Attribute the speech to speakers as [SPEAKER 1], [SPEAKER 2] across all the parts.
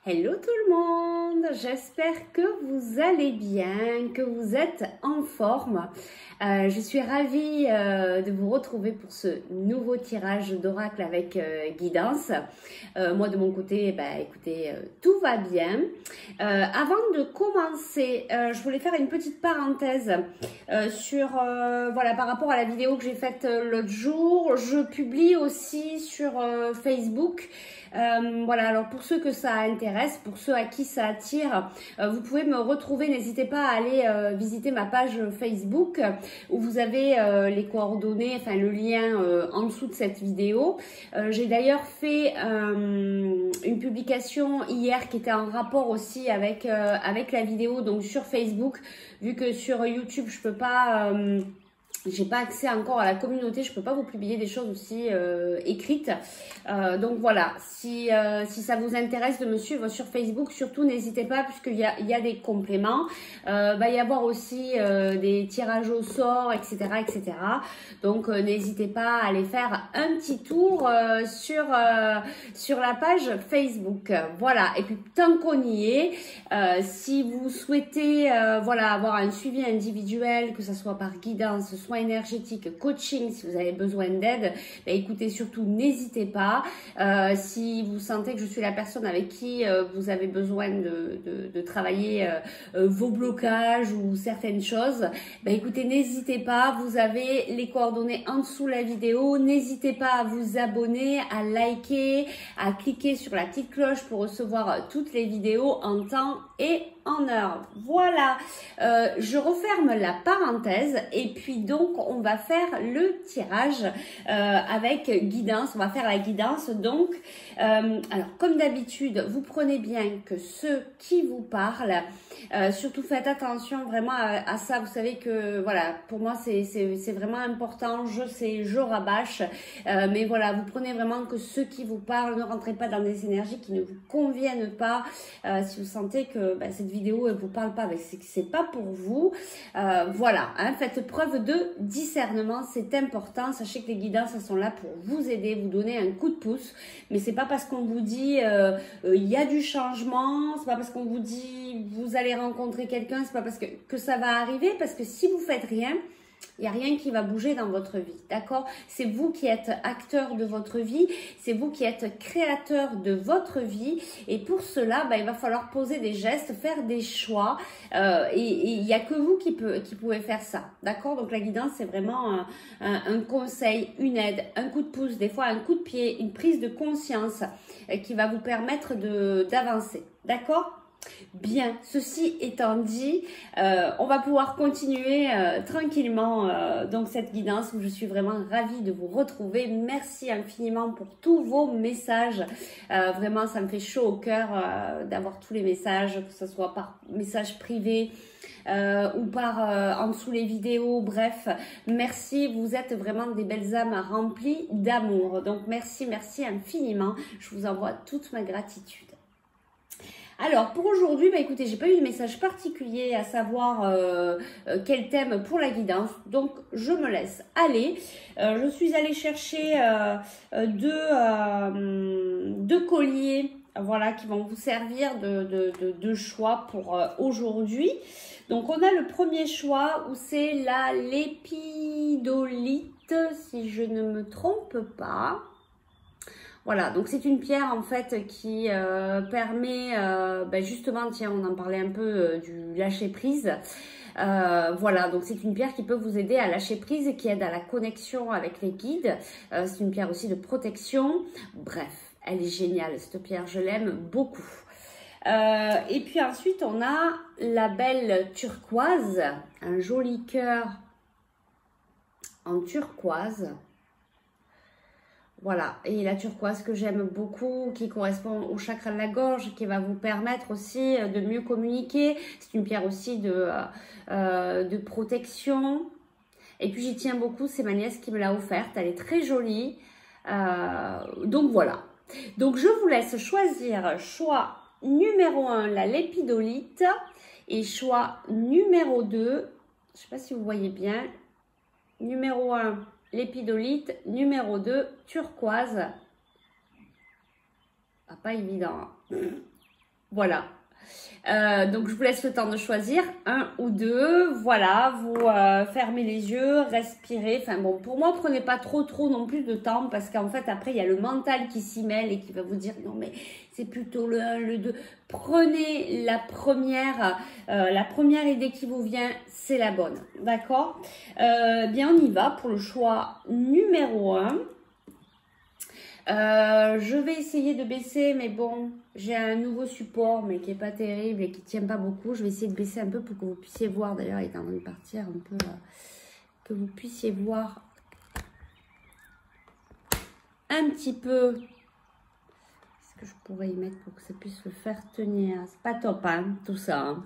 [SPEAKER 1] Hello tout le monde, j'espère que vous allez bien, que vous êtes en forme. Je suis ravie de vous retrouver pour ce nouveau tirage d'oracle avec guidance. Moi de mon côté, écoutez, tout va bien. Avant de commencer, je voulais faire une petite parenthèse sur, voilà, par rapport à la vidéo que j'ai faite l'autre jour. Je publie aussi sur Facebook. Voilà, alors pour ceux que ça intéresse, pour ceux à qui ça attire, vous pouvez me retrouver, n'hésitez pas à aller visiter ma page Facebook où vous avez les coordonnées, enfin le lien en dessous de cette vidéo. J'ai d'ailleurs fait une publication hier qui était en rapport aussi avec la vidéo, donc sur Facebook, vu que sur YouTube je peux pas... j'ai pas accès encore à la communauté, je peux pas vous publier des choses aussi écrites. Donc voilà, si ça vous intéresse de me suivre sur Facebook, surtout n'hésitez pas puisqu'il y a des compléments. Va y avoir aussi des tirages au sort, etc. etc. Donc n'hésitez pas à aller faire un petit tour sur la page Facebook. Voilà, et puis tant qu'on y est, si vous souhaitez voilà, avoir un suivi individuel, que ce soit par guidance, soins énergétiques, coaching, si vous avez besoin d'aide, écoutez, surtout n'hésitez pas. Si vous sentez que je suis la personne avec qui vous avez besoin de travailler vos blocages ou certaines choses, écoutez, n'hésitez pas, vous avez les coordonnées en dessous de la vidéo, n'hésitez pas à vous abonner, à liker, à cliquer sur la petite cloche pour recevoir toutes les vidéos en temps et en heure. Voilà, je referme la parenthèse et puis donc on va faire le tirage avec guidance. On va faire la guidance donc. Alors comme d'habitude, vous prenez bien que ceux qui vous parlent, surtout faites attention vraiment à ça. Vous savez que voilà, pour moi c'est vraiment important. Je sais, je rabâche, mais voilà, vous prenez vraiment que ceux qui vous parlent, ne rentrez pas dans des énergies qui ne vous conviennent pas. Si vous sentez que cette vidéo ne vous parle pas, c'est que c'est pas pour vous. Voilà, hein, faites preuve de discernement, c'est important. Sachez que les guidances elles sont là pour vous aider, vous donner un coup de pouce, mais c'est pas parce qu'on vous dit il y a du changement, c'est pas parce qu'on vous dit vous allez rencontrer quelqu'un, c'est pas parce que ça va arriver, parce que si vous faites rien, il n'y a rien qui va bouger dans votre vie, d'accord? C'est vous qui êtes acteur de votre vie, c'est vous qui êtes créateur de votre vie. Et pour cela, il va falloir poser des gestes, faire des choix. Et il n'y a que vous qui pouvez faire ça, d'accord? Donc la guidance, c'est vraiment un conseil, une aide, un coup de pouce, des fois un coup de pied, une prise de conscience qui va vous permettre d'avancer, d'accord? Bien, ceci étant dit, on va pouvoir continuer tranquillement donc cette guidance où je suis vraiment ravie de vous retrouver. Merci infiniment pour tous vos messages. Vraiment, ça me fait chaud au cœur d'avoir tous les messages, que ce soit par message privé ou par en dessous les vidéos. Bref, merci, vous êtes vraiment des belles âmes remplies d'amour. Donc merci, merci infiniment. Je vous envoie toute ma gratitude. Alors, pour aujourd'hui, écoutez, j'ai pas eu de message particulier à savoir quel thème pour la guidance. Donc, je me laisse aller. Je suis allée chercher deux colliers, voilà, qui vont vous servir de choix pour aujourd'hui. Donc, on a le premier choix où c'est la lépidolite, si je ne me trompe pas. Voilà, donc c'est une pierre en fait qui permet, justement, tiens, on en parlait un peu du lâcher prise. Voilà, donc c'est une pierre qui peut vous aider à lâcher prise et qui aide à la connexion avec les guides. C'est une pierre aussi de protection. Bref, elle est géniale cette pierre, je l'aime beaucoup. Et puis ensuite, on a la belle turquoise, un joli cœur en turquoise. Voilà, et la turquoise que j'aime beaucoup, qui correspond au chakra de la gorge, qui va vous permettre aussi de mieux communiquer. C'est une pierre aussi de protection. Et puis j'y tiens beaucoup, c'est ma nièce qui me l'a offerte, elle est très jolie. Donc voilà. Donc je vous laisse choisir choix numéro 1, la lépidolite, et choix numéro 2, je ne sais pas si vous voyez bien, numéro 1, lépidolite, numéro 2, turquoise. Ah, pas évident. Voilà. Donc je vous laisse le temps de choisir un ou deux. Voilà, vous fermez les yeux, respirez. Enfin bon, pour moi, prenez pas trop non plus de temps parce qu'en fait après il y a le mental qui s'y mêle et qui va vous dire non mais c'est plutôt le 1, le 2. Prenez la première idée qui vous vient, c'est la bonne. D'accord. Bien, on y va pour le choix numéro 1. Je vais essayer de baisser, mais bon, j'ai un nouveau support, mais qui est pas terrible et qui tient pas beaucoup. Je vais essayer de baisser un peu pour que vous puissiez voir. D'ailleurs, il est en train de partir un peu, que vous puissiez voir un petit peu ce que je pourrais y mettre pour que ça puisse le faire tenir. C'est pas top, hein, tout ça. Hein.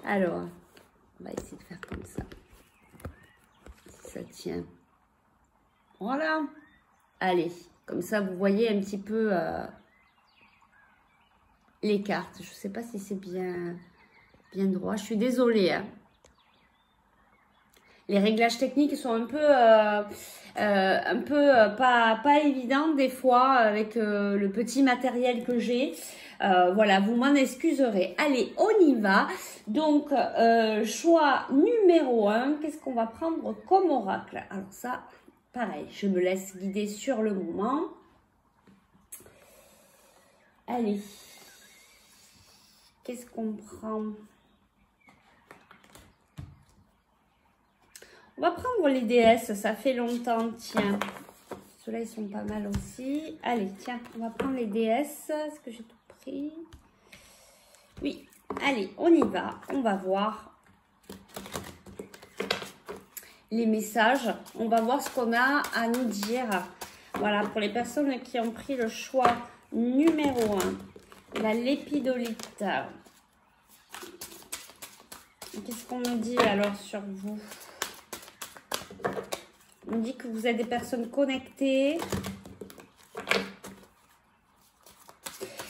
[SPEAKER 1] Alors, on va essayer de faire comme ça. Si ça tient. Voilà. Allez, comme ça, vous voyez un petit peu les cartes. Je ne sais pas si c'est bien droit. Je suis désolée. Hein. Les réglages techniques sont un peu pas évidents des fois avec le petit matériel que j'ai. Voilà, vous m'en excuserez. Allez, on y va. Donc, choix numéro 1. Qu'est-ce qu'on va prendre comme oracle? Alors ça... Pareil, je me laisse guider sur le moment. Allez. Qu'est-ce qu'on prend? On va prendre les déesses, ça fait longtemps, tiens. Ceux-là, ils sont pas mal aussi. Allez, tiens, on va prendre les déesses. Est-ce que j'ai tout pris? Oui, allez, on y va. On va voir les messages. On va voir ce qu'on a à nous dire. Voilà, pour les personnes qui ont pris le choix numéro 1, la lépidolite. Qu'est-ce qu'on nous dit alors sur vous? On dit que vous êtes des personnes connectées.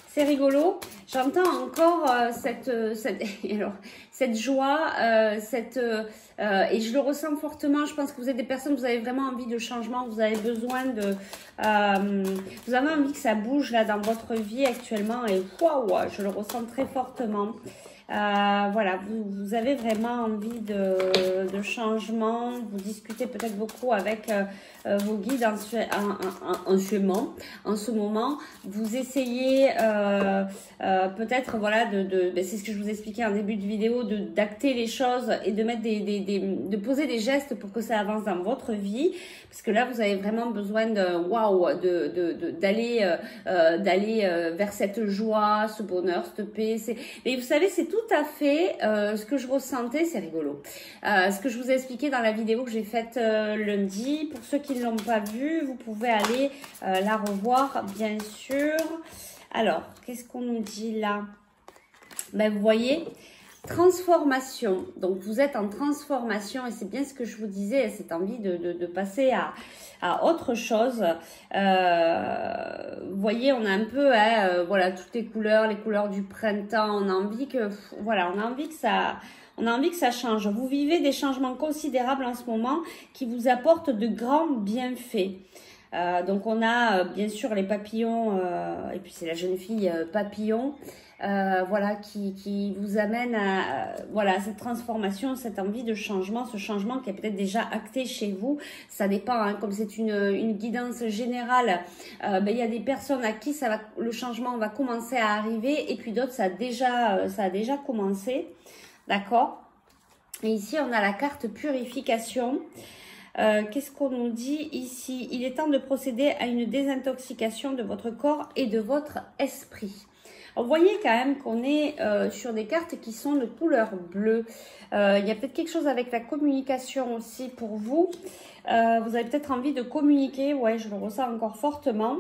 [SPEAKER 1] C'est rigolo. J'entends encore cette joie, et je le ressens fortement. Je pense que vous êtes des personnes, vous avez vraiment envie de changement, vous avez besoin de... vous avez envie que ça bouge là dans votre vie actuellement et waouh, je le ressens très fortement. Voilà, vous avez vraiment envie de changement, vous discutez peut-être beaucoup avec vos guides en ce moment, vous essayez peut-être, voilà, ben, c'est ce que je vous expliquais en début de vidéo, d'acter les choses et de mettre de poser des gestes pour que ça avance dans votre vie, parce que là vous avez vraiment besoin de waouh, d'aller vers cette joie, ce bonheur, cette paix. Mais vous savez, c'est tout à fait ce que je ressentais. C'est rigolo, ce que je vous ai expliqué dans la vidéo que j'ai faite lundi. Pour ceux qui ne l'ont pas vue, vous pouvez aller la revoir, bien sûr. Alors, qu'est-ce qu'on nous dit là? Ben, vous voyez, transformation. Donc, vous êtes en transformation et c'est bien ce que je vous disais, cette envie de passer à autre chose. Vous voyez, on a un peu, voilà, toutes les couleurs du printemps. On a envie que, voilà, on a envie que ça change. Vous vivez des changements considérables en ce moment qui vous apportent de grands bienfaits. Donc on a bien sûr les papillons et puis c'est la jeune fille papillon, voilà, qui vous amène à voilà, cette transformation, cette envie de changement, ce changement qui est peut-être déjà acté chez vous. Ça dépend, hein, comme c'est une guidance générale, ben, il y a des personnes à qui le changement va commencer à arriver et puis d'autres ça a déjà commencé, d'accord. Et ici on a la carte purification. Qu'est-ce qu'on nous dit ici? Il est temps de procéder à une désintoxication de votre corps et de votre esprit. Alors, vous voyez quand même qu'on est sur des cartes qui sont de couleur bleue. Il y a peut-être quelque chose avec la communication aussi pour vous. Vous avez peut-être envie de communiquer. Ouais, je le ressens encore fortement.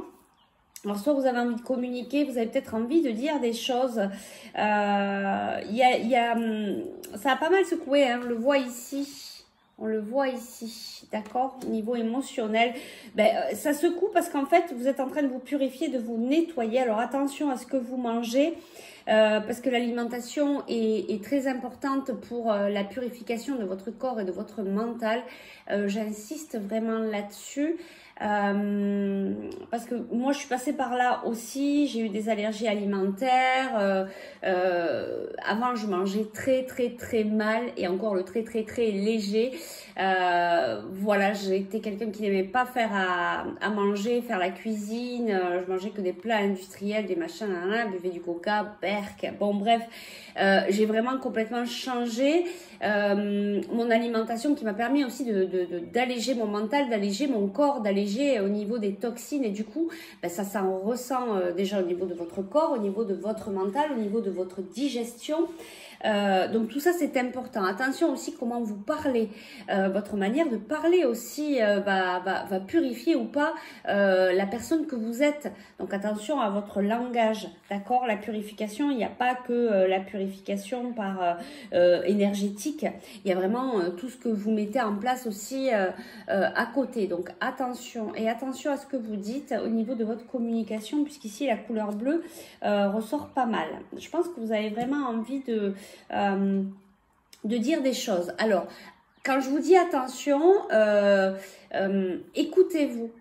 [SPEAKER 1] Alors, soit vous avez envie de communiquer, vous avez peut-être envie de dire des choses. Ça a pas mal secoué, hein, on le voit ici. On le voit ici, d'accord? Au niveau émotionnel, ben, ça secoue parce qu'en fait, vous êtes en train de vous purifier, de vous nettoyer. Alors, attention à ce que vous mangez, parce que l'alimentation est très importante pour la purification de votre corps et de votre mental. J'insiste vraiment là-dessus. parce que moi je suis passée par là aussi, j'ai eu des allergies alimentaires, avant je mangeais très mal et encore le très léger, voilà, j'étais quelqu'un qui n'aimait pas faire à manger, faire la cuisine, je mangeais que des plats industriels, des machins, buvais du coca, berk, bon bref, j'ai vraiment complètement changé mon alimentation qui m'a permis aussi d'alléger mon mental, d'alléger mon corps, d'alléger au niveau des toxines et du coup ben, ça s'en ressent déjà au niveau de votre corps, au niveau de votre mental, au niveau de votre digestion. Donc tout ça c'est important. Attention aussi comment vous parlez, votre manière de parler aussi va purifier ou pas la personne que vous êtes. Donc attention à votre langage, d'accord? La purification, il n'y a pas que la purification par énergétique, il y a vraiment tout ce que vous mettez en place aussi à côté. Donc attention et attention à ce que vous dites au niveau de votre communication puisqu'ici la couleur bleue ressort pas mal. Je pense que vous avez vraiment envie de dire des choses. Alors, quand je vous dis attention, écoutez-vous.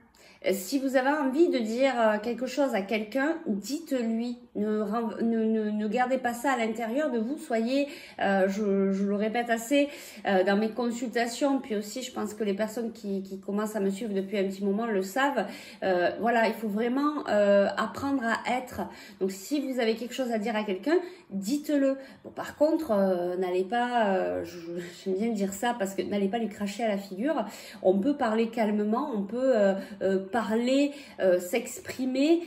[SPEAKER 1] Si vous avez envie de dire quelque chose à quelqu'un, dites-lui. Ne gardez pas ça à l'intérieur de vous. Soyez, je le répète assez dans mes consultations, puis aussi je pense que les personnes qui commencent à me suivre depuis un petit moment le savent. Voilà, il faut vraiment apprendre à être. Donc si vous avez quelque chose à dire à quelqu'un, dites-le. Bon, par contre, n'allez pas, j'aime bien dire ça parce que n'allez pas lui cracher à la figure. On peut parler calmement, on peut parler, s'exprimer,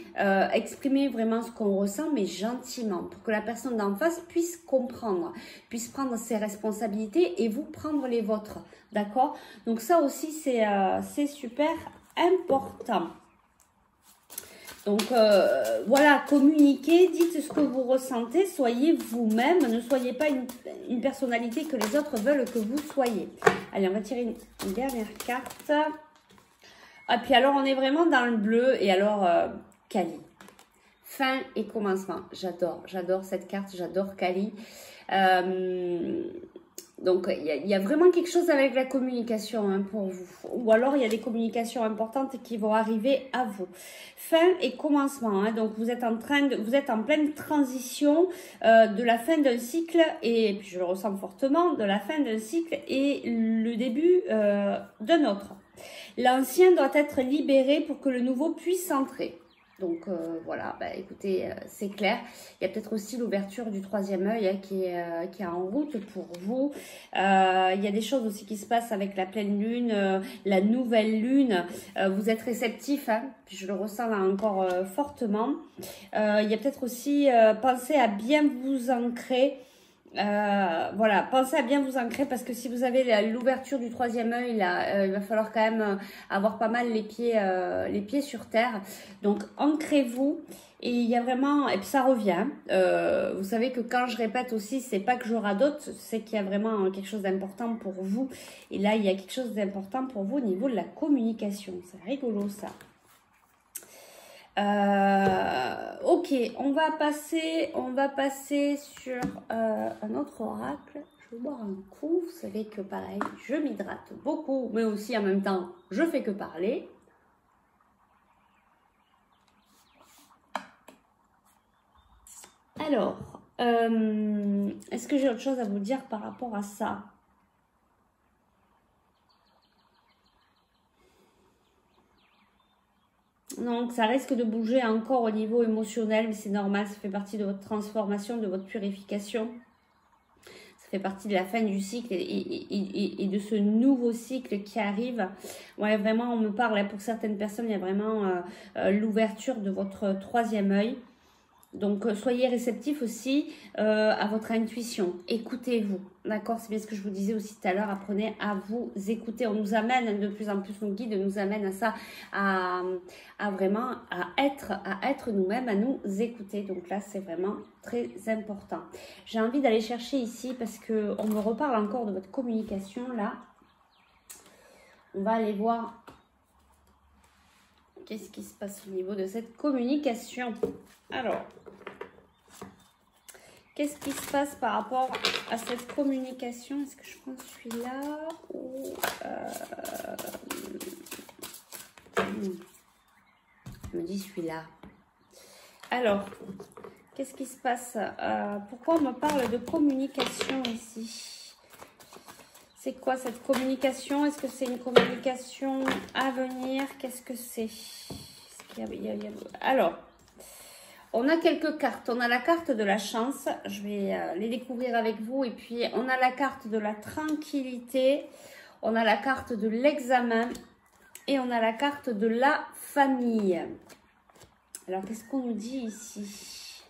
[SPEAKER 1] exprimer vraiment ce qu'on ressent, mais gentiment, pour que la personne d'en face puisse comprendre, puisse prendre ses responsabilités et vous prendre les vôtres, d'accord? Donc ça aussi, c'est super important. Donc voilà, communiquez, dites ce que vous ressentez, soyez vous-même, ne soyez pas une personnalité que les autres veulent que vous soyez. Allez, on va tirer une dernière carte. Ah, puis alors, on est vraiment dans le bleu. Et alors, Kali. Fin et commencement. J'adore cette carte. J'adore Kali. Donc, il y a vraiment quelque chose avec la communication hein, pour vous. Ou alors, il y a des communications importantes qui vont arriver à vous. Fin et commencement. Hein, donc, vous êtes en pleine transition de la fin d'un cycle, et puis je le ressens fortement, de la fin d'un cycle et le début d'un autre. L'ancien doit être libéré pour que le nouveau puisse entrer. Donc voilà, bah, écoutez, c'est clair. Il y a peut-être aussi l'ouverture du troisième œil hein, qui est en route pour vous. Il y a des choses aussi qui se passent avec la pleine lune, la nouvelle lune. Vous êtes réceptif, hein, puis je le ressens là encore fortement. Il y a peut-être aussi penser à bien vous ancrer. Voilà, pensez à bien vous ancrer parce que si vous avez l'ouverture du troisième œil là, il va falloir quand même avoir pas mal les pieds sur terre. Donc ancrez-vous et il y a vraiment, et puis ça revient. Vous savez que quand je répète aussi, c'est pas que je radote, c'est qu'il y a vraiment quelque chose d'important pour vous. Et là, il y a quelque chose d'important pour vous au niveau de la communication. C'est rigolo ça. Ok, on va passer sur un autre oracle. Je vais boire un coup. Vous savez que pareil, je m'hydrate beaucoup, mais aussi en même temps, je fais que parler. Alors, est-ce que j'ai autre chose à vous dire par rapport à ça ? Donc, ça risque de bouger encore au niveau émotionnel, mais c'est normal, ça fait partie de votre transformation, de votre purification. Ça fait partie de la fin du cycle et de ce nouveau cycle qui arrive. Ouais, vraiment, on me parle, pour certaines personnes, il y a vraiment l'ouverture de votre troisième œil. Donc, soyez réceptifs aussi à votre intuition. Écoutez-vous, d'accord? C'est bien ce que je vous disais aussi tout à l'heure. Apprenez à vous écouter. On nous amène de plus en plus, nos guides nous amènent à ça, à vraiment à être nous-mêmes, à nous écouter. Donc là, c'est vraiment très important. J'ai envie d'aller chercher ici parce que on me reparle encore de votre communication là. On va aller voir qu'est-ce qui se passe au niveau de cette communication. Alors, qu'est-ce qui se passe par rapport à cette communication? Est-ce que je prends celui-là ou me dit celui-là. Alors, qu'est-ce qui se passe? Pourquoi on me parle de communication ici? C'est quoi cette communication? Est-ce que c'est une communication à venir? Qu'est-ce que c'est? Alors, on a quelques cartes. On a la carte de la chance. Je vais les découvrir avec vous. Et puis, on a la carte de la tranquillité. On a la carte de l'examen. Et on a la carte de la famille. Alors, qu'est-ce qu'on nous dit ici?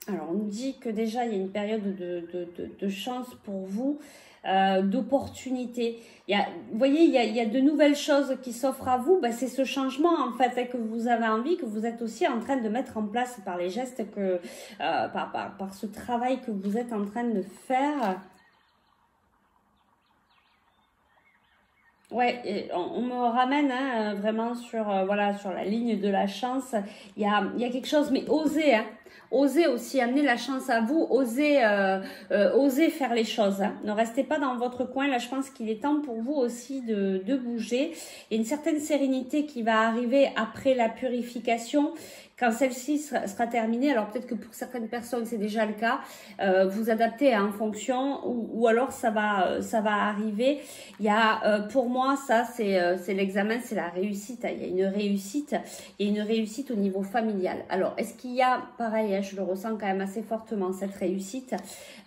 [SPEAKER 1] Alors, on nous dit que déjà, il y a une période de chance pour vous, d'opportunités. Vous voyez, il y a de nouvelles choses qui s'offrent à vous. Ben, c'est ce changement, en fait, que vous avez envie, que vous êtes aussi en train de mettre en place par les gestes, par ce travail que vous êtes en train de faire. Ouais, on me ramène vraiment sur, voilà, sur la ligne de la chance. Il y a quelque chose, mais osez, osez aussi amener la chance à vous, osez, osez faire les choses. Ne restez pas dans votre coin. Là, je pense qu'il est temps pour vous aussi de bouger. Il y a une certaine sérénité qui va arriver après la purification. Quand celle-ci sera terminée, alors peut-être que pour certaines personnes c'est déjà le cas, vous adaptez en fonction ou alors ça va arriver. Il y a pour moi ça c'est l'examen, c'est la réussite. Il y a une réussite, au niveau familial. Alors est-ce qu'il y a pareil, je le ressens quand même assez fortement cette réussite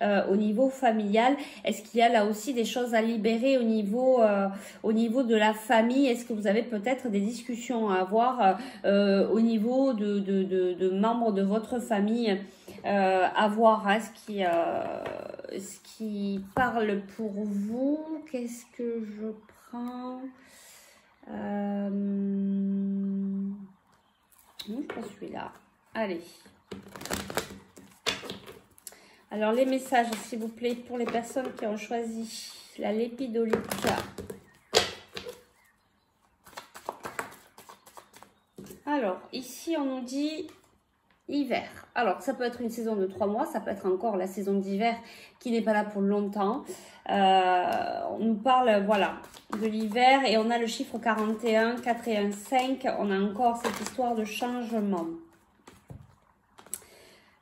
[SPEAKER 1] au niveau familial. Est-ce qu'il y a là aussi des choses à libérer au niveau de la famille? Est-ce que vous avez peut-être des discussions à avoir au niveau de membres de votre famille à voir ce qui parle pour vous? Qu'est-ce que je prends? Je prends celui-là. Allez. Alors les messages s'il vous plaît pour les personnes qui ont choisi la lépidolite. Alors, ici, on nous dit hiver. Alors, ça peut être une saison de 3 mois, ça peut être encore la saison d'hiver qui n'est pas là pour longtemps. On nous parle, voilà, de l'hiver et on a le chiffre 41, 4 et 1, 5. On a encore cette histoire de changement.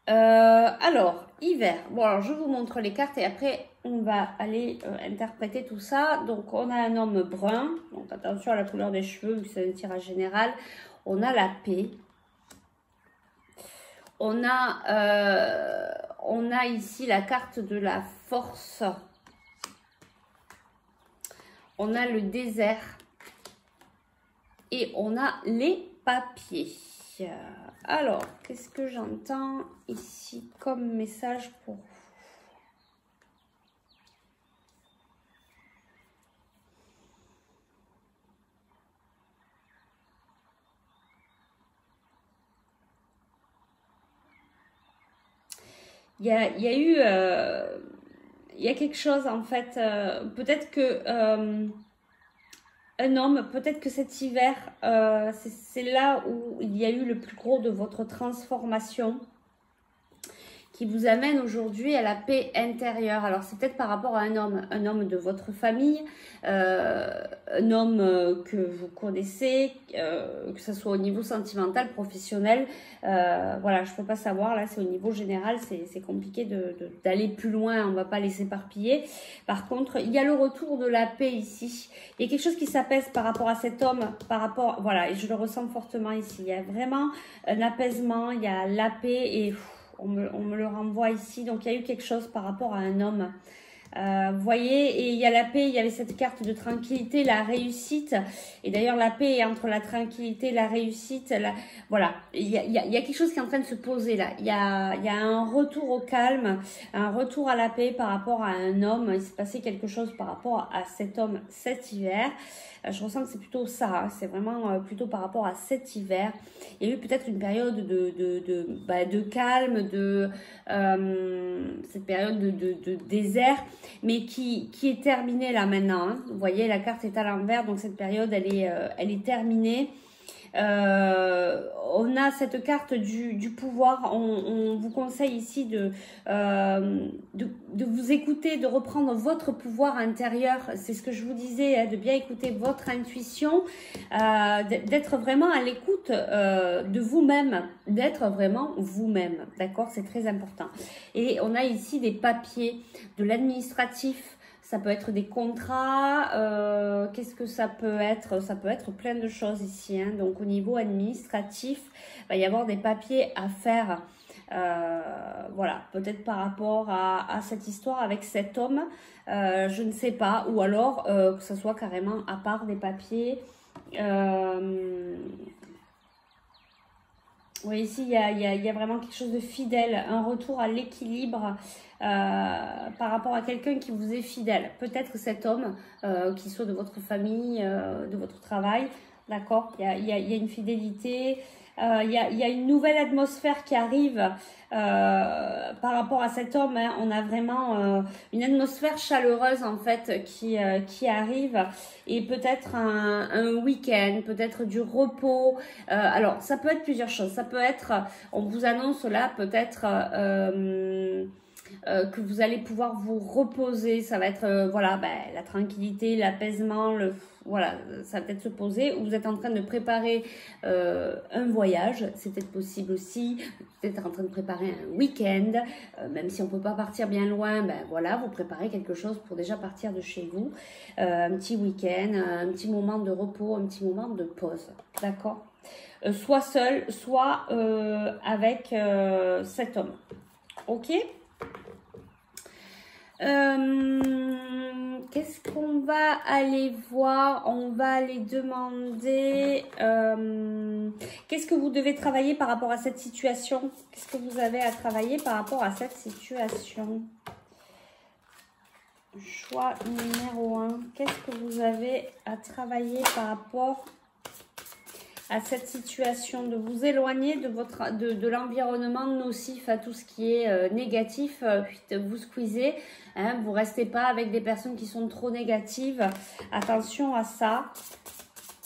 [SPEAKER 1] Alors, hiver. Bon, alors, je vous montre les cartes et après, on va aller interpréter tout ça. Donc, on a un homme brun. Donc, attention à la couleur des cheveux, vu que c'est un tirage général. On a la paix. On a ici la carte de la force. On a le désert. Et on a les papiers. Alors, qu'est-ce que j'entends ici comme message pour vous? Il y a quelque chose en fait, peut-être que un homme, peut-être que cet hiver, c'est là où il y a eu le plus gros de votre transformation qui vous amène aujourd'hui à la paix intérieure. Alors c'est peut-être par rapport à un homme de votre famille, un homme que vous connaissez, que ce soit au niveau sentimental, professionnel, voilà, je ne peux pas savoir, là c'est au niveau général, c'est compliqué d'aller plus loin, on ne va pas les éparpiller. Par contre, il y a le retour de la paix ici, il y a quelque chose qui s'apaise par rapport à cet homme, par rapport, voilà, et je le ressens fortement ici, il y a vraiment un apaisement, il y a la paix et on me le renvoie ici, donc il y a eu quelque chose par rapport à un homme. Vous voyez, et il y a la paix, il y avait cette carte de tranquillité, la réussite, et d'ailleurs la paix est entre la tranquillité, la réussite, voilà, il y a quelque chose qui est en train de se poser là, il y a un retour au calme, un retour à la paix par rapport à un homme, il s'est passé quelque chose par rapport à cet homme cet hiver. Je ressens que c'est plutôt ça, c'est vraiment plutôt par rapport à cet hiver. Il y a eu peut-être une période de calme, cette période de désert, mais qui est terminée là maintenant. Vous voyez, la carte est à l'envers, donc cette période, elle est terminée. On a cette carte du pouvoir. On vous conseille ici de vous écouter, de reprendre votre pouvoir intérieur. C'est ce que je vous disais, hein, de bien écouter votre intuition, d'être vraiment à l'écoute de vous-même, d'être vraiment vous-même. D'accord? C'est très important. Et on a ici des papiers, de l'administratif. Ça peut être des contrats, qu'est-ce que ça peut être? Ça peut être plein de choses ici. Hein. Donc, au niveau administratif, il va y avoir des papiers à faire. Voilà, peut-être par rapport à cette histoire avec cet homme, je ne sais pas. Ou alors, que ce soit carrément à part des papiers. Oui, ici, il y a vraiment quelque chose de fidèle, un retour à l'équilibre par rapport à quelqu'un qui vous est fidèle. Peut-être cet homme, qui soit de votre famille, de votre travail, d'accord, il y a une fidélité, il y a une nouvelle atmosphère qui arrive par rapport à cet homme. Hein. On a vraiment une atmosphère chaleureuse en fait qui arrive, et peut-être un week-end, peut-être du repos. Alors ça peut être plusieurs choses. Ça peut être, on vous annonce là peut-être que vous allez pouvoir vous reposer. Ça va être voilà, la tranquillité, l'apaisement, voilà, ça va peut-être se poser, ou vous êtes en train de préparer un voyage, c'est peut-être possible aussi. Vous êtes en train de préparer un week-end, même si on ne peut pas partir bien loin, voilà, vous préparez quelque chose pour déjà partir de chez vous, un petit week-end, un petit moment de repos, un petit moment de pause, d'accord, soit seul, soit avec cet homme, ok. Qu'est-ce qu'on va aller voir? On va aller demander qu'est-ce que vous devez travailler par rapport à cette situation? Qu'est-ce que vous avez à travailler par rapport à cette situation? Choix numéro 1. Qu'est-ce que vous avez à travailler par rapport à cette situation, de vous éloigner de l'environnement nocif, à tout ce qui est négatif, puis vous squeezer, hein, vous restez pas avec des personnes qui sont trop négatives, attention à ça.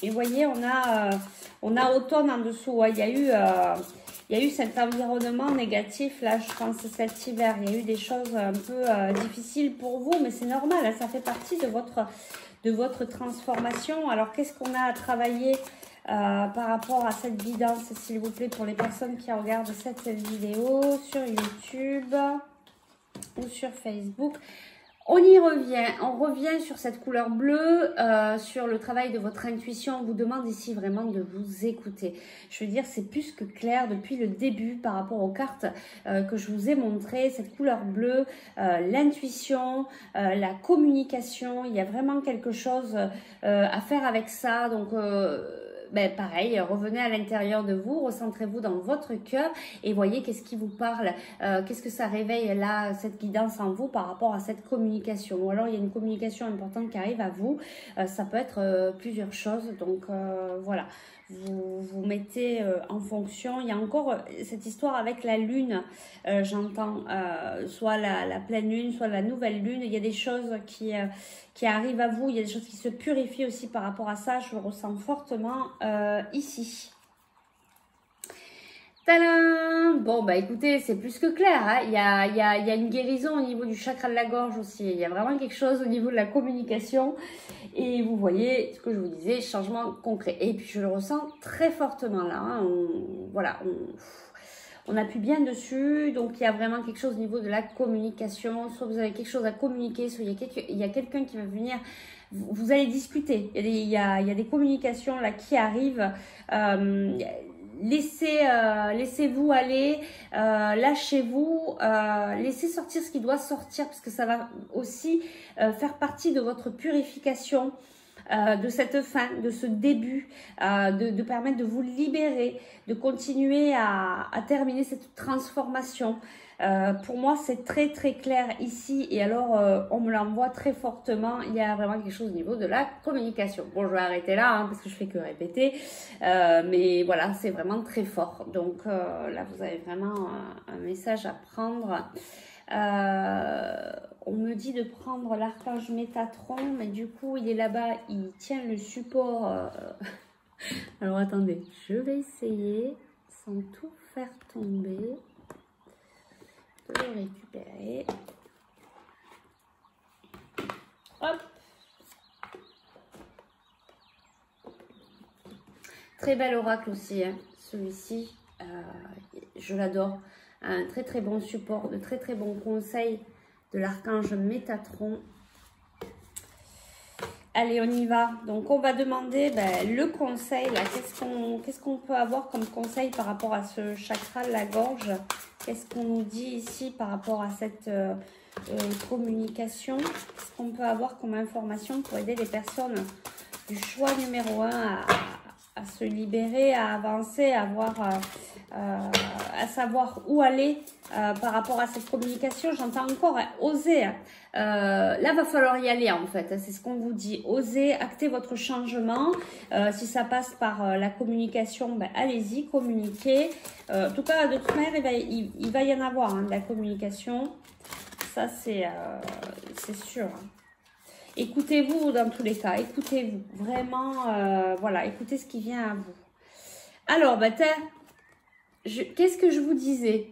[SPEAKER 1] Et vous voyez, on a automne en dessous, hein. Il y a eu cet environnement négatif, là, je pense, cet hiver. Il y a eu des choses un peu difficiles pour vous, mais c'est normal, hein, ça fait partie de votre transformation. Alors, qu'est-ce qu'on a à travailler par rapport à cette guidance, s'il vous plaît, pour les personnes qui regardent cette vidéo sur YouTube ou sur Facebook? On y revient, on revient sur cette couleur bleue, sur le travail de votre intuition. On vous demande ici vraiment de vous écouter. Je veux dire, c'est plus que clair depuis le début par rapport aux cartes que je vous ai montrées. Cette couleur bleue, l'intuition, la communication, il y a vraiment quelque chose à faire avec ça. Donc, pareil, revenez à l'intérieur de vous, recentrez-vous dans votre cœur et voyez qu'est-ce qui vous parle, qu'est-ce que ça réveille là, cette guidance en vous par rapport à cette communication. Ou alors il y a une communication importante qui arrive à vous, ça peut être plusieurs choses, donc voilà. Vous mettez en fonction. Il y a encore cette histoire avec la lune, j'entends, soit la pleine lune, soit la nouvelle lune. Il y a des choses qui arrivent à vous, il y a des choses qui se purifient aussi par rapport à ça, je le ressens fortement ici. Tadam! Bon, écoutez, c'est plus que clair, hein. Il y a une guérison au niveau du chakra de la gorge aussi. Il y a vraiment quelque chose au niveau de la communication. Et vous voyez, ce que je vous disais, changement concret. Et puis, je le ressens très fortement là. Hein. On appuie bien dessus. Donc, il y a vraiment quelque chose au niveau de la communication. Soit vous avez quelque chose à communiquer, soit il y a quelqu'un qui va venir. Vous allez discuter. Il y a des communications là qui arrivent. Laissez-vous aller, lâchez-vous, laissez sortir ce qui doit sortir, parce que ça va aussi faire partie de votre purification, de cette fin, de ce début, de permettre de vous libérer, de continuer à terminer cette transformation. Pour moi, c'est très très clair ici, et alors on me l'envoie très fortement. Il y a vraiment quelque chose au niveau de la communication. Bon, je vais arrêter là hein, parce que je fais que répéter, mais voilà, c'est vraiment très fort. Donc là, vous avez vraiment un message à prendre. On me dit de prendre l'archange Métatron, mais du coup, il est là-bas, il tient le support. Alors attendez, je vais essayer, sans tout faire tomber, de le récupérer. Hop. Très bel oracle aussi, hein, celui-ci. Je l'adore. Un très très bon support, de très très bons conseils de l'archange Métatron. Allez, on y va. Donc, on va demander le conseil. Qu'est-ce qu'on peut avoir comme conseil par rapport à ce chakra de la gorge? Qu'est-ce qu'on nous dit ici par rapport à cette communication? Qu'est-ce qu'on peut avoir comme information pour aider les personnes du choix numéro 1 à se libérer, à avancer, à savoir où aller par rapport à cette communication? J'entends encore oser. Là, va falloir y aller en fait. C'est ce qu'on vous dit. Osez, actez votre changement. Si ça passe par la communication, allez-y, communiquez. En tout cas, de toute manière, il va y en avoir de la communication. Ça, c'est sûr. Écoutez-vous dans tous les cas. Écoutez-vous. Vraiment, voilà, écoutez ce qui vient à vous. Alors, qu'est-ce que je vous disais?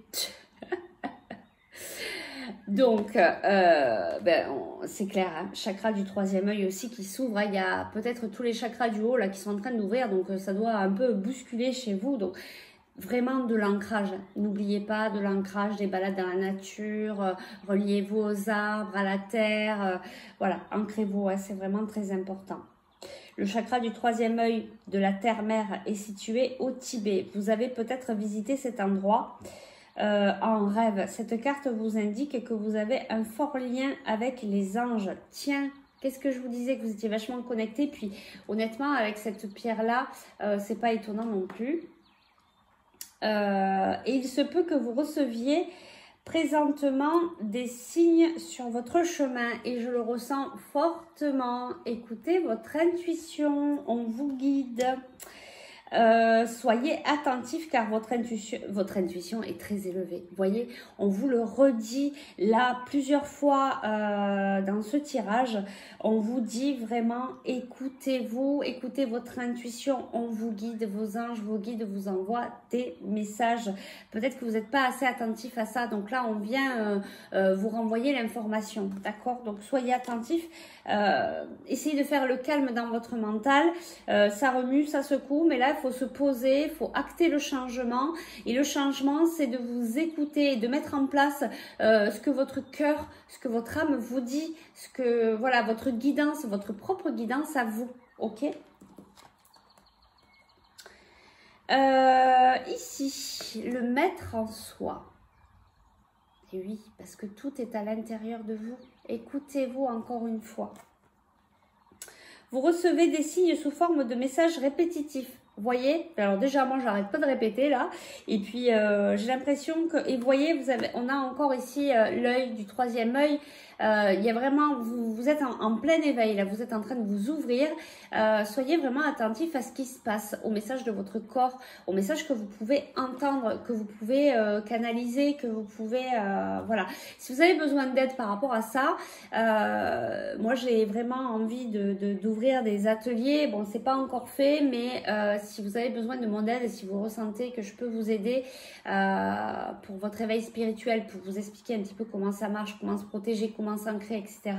[SPEAKER 1] Donc, c'est clair, hein, chakra du troisième œil aussi qui s'ouvre. Hein, il y a peut-être tous les chakras du haut là qui sont en train d'ouvrir, donc ça doit un peu bousculer chez vous. Donc, vraiment de l'ancrage. N'oubliez pas de l'ancrage, des balades dans la nature, reliez-vous aux arbres, à la terre. Voilà, ancrez-vous, hein, c'est vraiment très important. Le chakra du troisième œil de la terre-mère est situé au Tibet. Vous avez peut-être visité cet endroit en rêve. Cette carte vous indique que vous avez un fort lien avec les anges. Tiens, qu'est-ce que je vous disais, que vous étiez vachement connectés. Puis honnêtement, avec cette pierre-là, c'est pas étonnant non plus. Et il se peut que vous receviez présentement des signes sur votre chemin et je le ressens fortement. Écoutez votre intuition, on vous guide. Soyez attentifs car votre intuition est très élevée. Vous voyez, on vous le redit là plusieurs fois dans ce tirage. On vous dit vraiment, écoutez-vous, écoutez votre intuition. On vous guide, vos anges vous guident, vous envoient des messages. Peut-être que vous n'êtes pas assez attentif à ça. Donc là, on vient vous renvoyer l'information. D'accord? Donc soyez attentifs. Essayez de faire le calme dans votre mental. Ça remue, ça secoue, mais là, il faut se poser, il faut acter le changement. Et le changement, c'est de vous écouter, de mettre en place ce que votre cœur, ce que votre âme vous dit, ce que, voilà, votre guidance, votre propre guidance à vous. Ok? Ici, le maître en soi. Et oui, parce que tout est à l'intérieur de vous. Écoutez-vous encore une fois. Vous recevez des signes sous forme de messages répétitifs. Vous voyez? Alors déjà, moi, j'arrête pas de répéter là. Et puis, j'ai l'impression que... Et vous voyez, on a encore ici l'œil du troisième œil. Il y a vraiment... Vous êtes en plein éveil là. Vous êtes en train de vous ouvrir. Soyez vraiment attentifs à ce qui se passe, au message de votre corps, au message que vous pouvez entendre, que vous pouvez canaliser, que vous pouvez... voilà. Si vous avez besoin d'aide par rapport à ça, moi, j'ai vraiment envie d'ouvrir des ateliers. Bon, c'est pas encore fait, mais... si vous avez besoin de mon aide et si vous ressentez que je peux vous aider pour votre éveil spirituel, pour vous expliquer un petit peu comment ça marche, comment se protéger, comment s'ancrer, etc.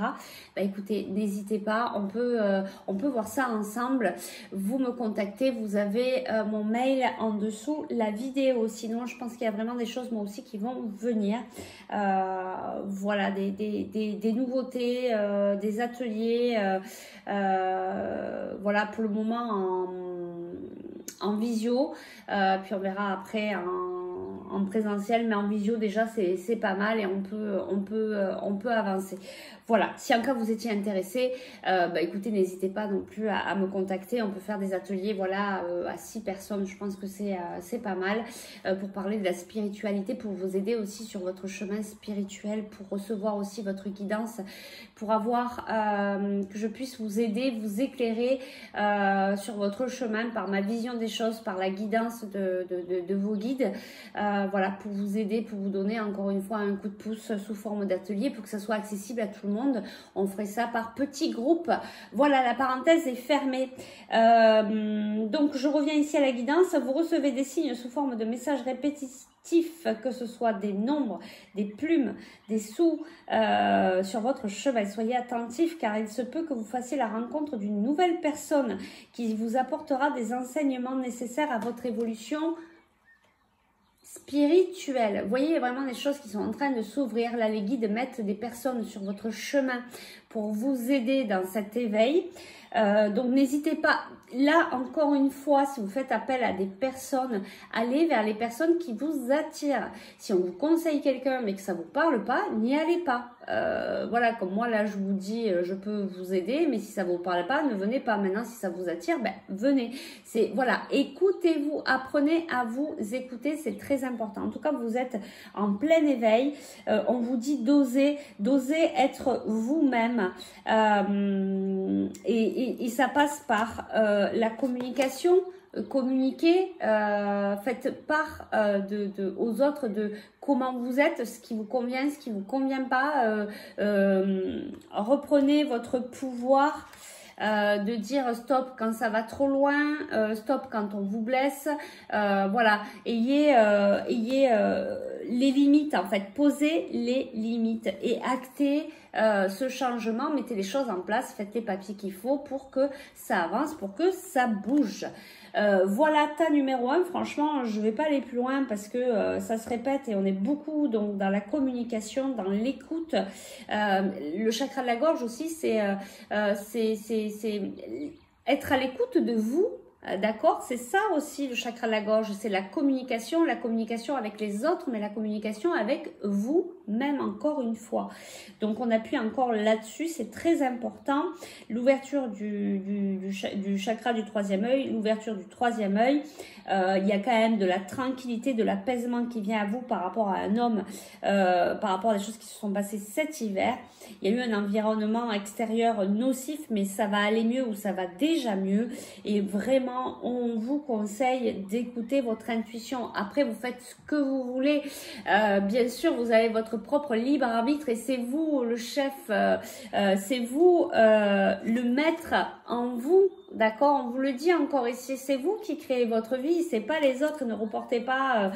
[SPEAKER 1] Écoutez, n'hésitez pas, on peut voir ça ensemble. Vous me contactez, vous avez mon mail en dessous, la vidéo. Sinon, je pense qu'il y a vraiment des choses moi aussi qui vont venir. Voilà, des nouveautés, des ateliers. Voilà, pour le moment en visio, puis on verra après en présentiel, mais en visio déjà c'est pas mal et on peut avancer. Voilà, si en cas vous étiez intéressé, écoutez, n'hésitez pas non plus à me contacter. On peut faire des ateliers, voilà, à 6 personnes. Je pense que c'est pas mal pour parler de la spiritualité, pour vous aider aussi sur votre chemin spirituel, pour recevoir aussi votre guidance, pour avoir que je puisse vous aider, vous éclairer sur votre chemin par ma vision des choses, par la guidance de vos guides. voilà, pour vous aider, pour vous donner encore une fois un coup de pouce sous forme d'atelier pour que ça soit accessible à tout le monde. On ferait ça par petits groupes. Voilà, la parenthèse est fermée. Donc, je reviens ici à la guidance. Vous recevez des signes sous forme de messages répétitifs, que ce soit des nombres, des plumes, des sous sur votre cheval. Soyez attentifs car il se peut que vous fassiez la rencontre d'une nouvelle personne qui vous apportera des enseignements nécessaires à votre évolution spirituelle. Vous voyez, il y a vraiment des choses qui sont en train de s'ouvrir. Là, les guides mettent des personnes sur votre chemin pour vous aider dans cet éveil. Donc, n'hésitez pas. Là, encore une fois, si vous faites appel à des personnes, allez vers les personnes qui vous attirent. Si on vous conseille quelqu'un mais que ça ne vous parle pas, n'y allez pas. Voilà, comme moi, là, je vous dis, je peux vous aider, mais si ça ne vous parle pas, ne venez pas. Maintenant, si ça vous attire, ben, venez. Voilà, écoutez-vous, apprenez à vous écouter, c'est très important. En tout cas, vous êtes en plein éveil. On vous dit d'oser être vous-même. Et ça passe par la communication, communiquer, faites part aux autres de comment vous êtes, ce qui vous convient, ce qui vous convient pas. Reprenez votre pouvoir. De dire stop quand ça va trop loin, stop quand on vous blesse, voilà, ayez les limites en fait, posez les limites et actez ce changement, mettez les choses en place, faites les papiers qu'il faut pour que ça avance, pour que ça bouge. Voilà tas numéro 1, franchement je vais pas aller plus loin parce que ça se répète et on est beaucoup donc dans la communication, dans l'écoute. Le chakra de la gorge aussi c'est être à l'écoute de vous. D'accord, c'est ça aussi le chakra de la gorge, c'est la communication avec les autres, mais la communication avec vous-même encore une fois. Donc on appuie encore là-dessus, c'est très important. L'ouverture du chakra du troisième œil, l'ouverture du troisième œil, il y a quand même de la tranquillité, de l'apaisement qui vient à vous par rapport à un homme, par rapport à des choses qui se sont passées cet hiver. Il y a eu un environnement extérieur nocif, mais ça va aller mieux ou ça va déjà mieux. Et vraiment, on vous conseille d'écouter votre intuition. Après, vous faites ce que vous voulez. Bien sûr, vous avez votre propre libre arbitre et c'est vous le chef, c'est vous le maître en vous. D'accord, on vous le dit encore ici, c'est vous qui créez votre vie, c'est pas les autres. Ne reportez pas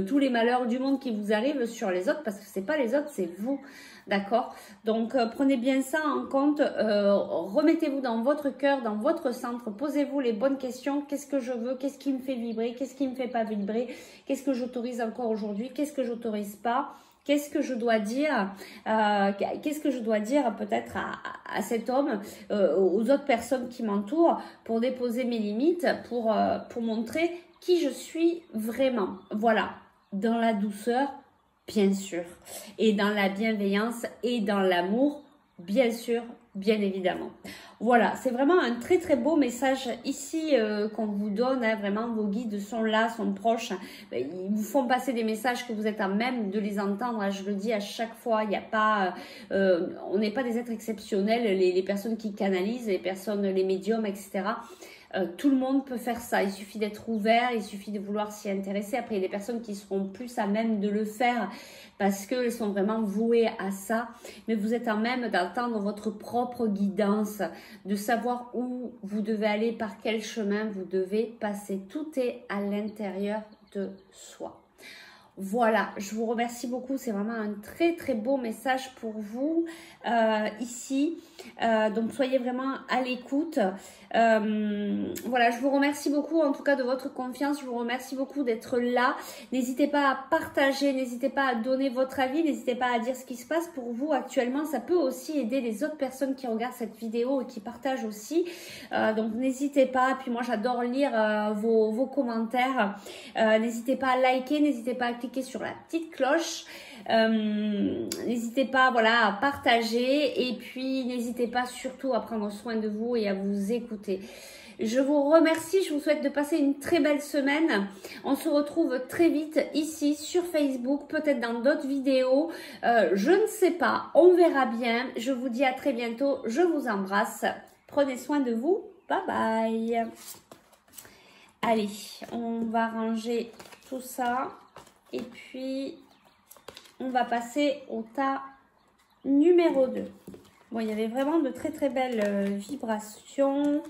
[SPEAKER 1] tous les malheurs du monde qui vous arrivent sur les autres parce que c'est pas les autres, c'est vous. D'accord, donc prenez bien ça en compte, remettez-vous dans votre cœur, dans votre centre, posez-vous les bonnes questions. Qu'est-ce que je veux? Qu'est-ce qui me fait vibrer? Qu'est-ce qui me fait pas vibrer? Qu'est-ce que j'autorise encore aujourd'hui? Qu'est-ce que j'autorise pas? Qu'est-ce que je dois dire? Qu'est-ce que je dois dire peut-être à cet homme, aux autres personnes qui m'entourent pour déposer mes limites, pour montrer qui je suis vraiment. Voilà, dans la douceur, bien sûr, et dans la bienveillance et dans l'amour, bien sûr, bien évidemment. Voilà, c'est vraiment un très très beau message ici qu'on vous donne, hein, vraiment vos guides sont là, sont proches, ils vous font passer des messages que vous êtes à même de les entendre, hein, je le dis à chaque fois, il n'y a pas, on n'est pas des êtres exceptionnels, les personnes qui canalisent, les personnes, les médiums, etc. Tout le monde peut faire ça, il suffit d'être ouvert, il suffit de vouloir s'y intéresser. Après, il y a des personnes qui seront plus à même de le faire parce qu'elles sont vraiment vouées à ça. Mais vous êtes à même d'entendre votre propre guidance, de savoir où vous devez aller, par quel chemin vous devez passer. Tout est à l'intérieur de soi. Voilà, je vous remercie beaucoup, c'est vraiment un très très beau message pour vous ici, donc soyez vraiment à l'écoute. Voilà, je vous remercie beaucoup en tout cas de votre confiance, je vous remercie beaucoup d'être là. N'hésitez pas à partager, n'hésitez pas à donner votre avis, n'hésitez pas à dire ce qui se passe pour vous actuellement, ça peut aussi aider les autres personnes qui regardent cette vidéo et qui partagent aussi, donc n'hésitez pas. Puis moi j'adore lire vos commentaires, n'hésitez pas à liker, n'hésitez pas à cliquer sur la petite cloche, n'hésitez pas voilà, à partager et puis n'hésitez pas surtout à prendre soin de vous et à vous écouter. Je vous remercie, je vous souhaite de passer une très belle semaine. On se retrouve très vite ici sur Facebook, peut-être dans d'autres vidéos. Je ne sais pas, on verra bien. Je vous dis à très bientôt, je vous embrasse. Prenez soin de vous, bye bye. Allez, on va ranger tout ça. Et puis, on va passer au tas numéro 2. Bon, il y avait vraiment de très très belles vibrations,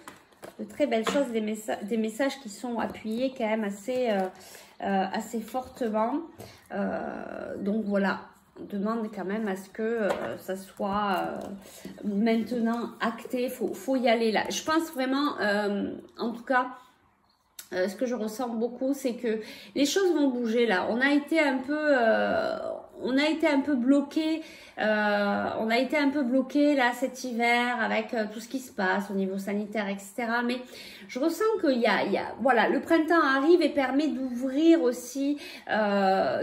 [SPEAKER 1] de très belles choses, des messages qui sont appuyés quand même assez fortement. Donc voilà, on demande quand même à ce que ça soit maintenant acté. Faut y aller là. Je pense vraiment, en tout cas, ce que je ressens beaucoup, c'est que les choses vont bouger là. On a été un peu bloqué. On a été un peu bloqué là cet hiver avec tout ce qui se passe au niveau sanitaire, etc. Mais je ressens qu'il voilà, le printemps arrive et permet d'ouvrir aussi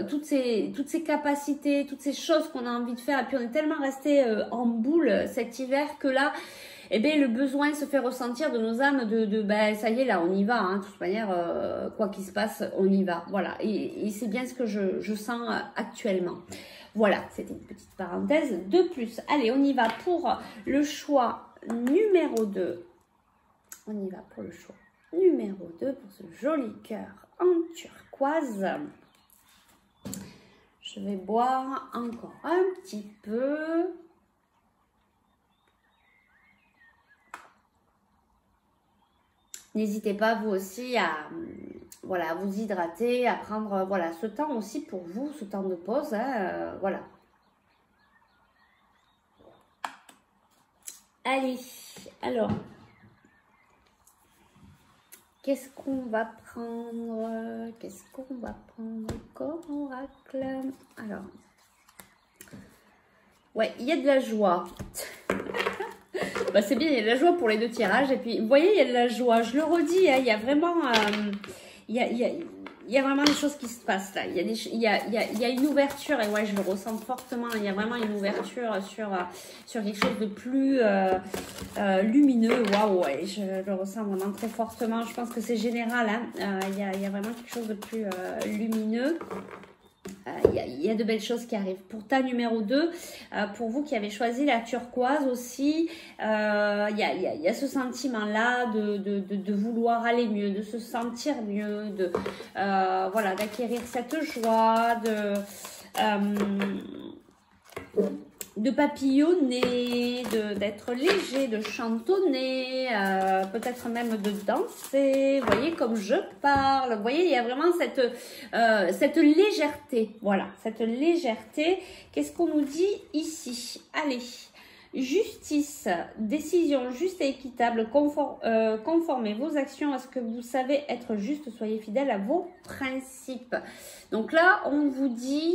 [SPEAKER 1] toutes ces capacités, toutes ces choses qu'on a envie de faire. Et puis on est tellement resté en boule cet hiver que là, eh bien, le besoin se fait ressentir de nos âmes ben, ça y est, là, on y va, hein, de toute manière, quoi qu'il se passe, on y va, voilà, et c'est bien ce que je sens actuellement. Voilà, c'était une petite parenthèse de plus. Allez, on y va pour le choix numéro 2. On y va pour le choix numéro 2, pour ce joli cœur en turquoise. Je vais boire encore un petit peu. N'hésitez pas vous aussi à voilà, vous hydrater, à prendre voilà, ce temps aussi pour vous, ce temps de pause. Hein, voilà. Allez, alors, qu'est-ce qu'on va prendre? Qu'est-ce qu'on va prendre comme oracle? Alors, ouais, il y a de la joie. Bah, c'est bien, il y a de la joie pour les deux tirages. Et puis, vous voyez, il y a de la joie. Je le redis, hein, il y a vraiment... il y a vraiment des choses qui se passent là. Il y a une ouverture. Et ouais, je le ressens fortement. Il y a vraiment une ouverture sur quelque chose de plus lumineux. Waouh, ouais, je le ressens vraiment très fortement. Je pense que c'est général. Hein. Il y a vraiment quelque chose de plus lumineux. Il y a de belles choses qui arrivent. Pour ta numéro 2, pour vous qui avez choisi la turquoise aussi, il y a ce sentiment-là de vouloir aller mieux, de se sentir mieux, voilà, d'acquérir cette joie, de papillonner, d'être léger, de chantonner, peut-être même de danser. Vous voyez comme je parle. Vous voyez, il y a vraiment cette légèreté. Voilà, cette légèreté. Qu'est-ce qu'on nous dit ici? Allez, justice, décision juste et équitable. Conformez vos actions à ce que vous savez être juste. Soyez fidèle à vos principes. Donc là, on vous dit...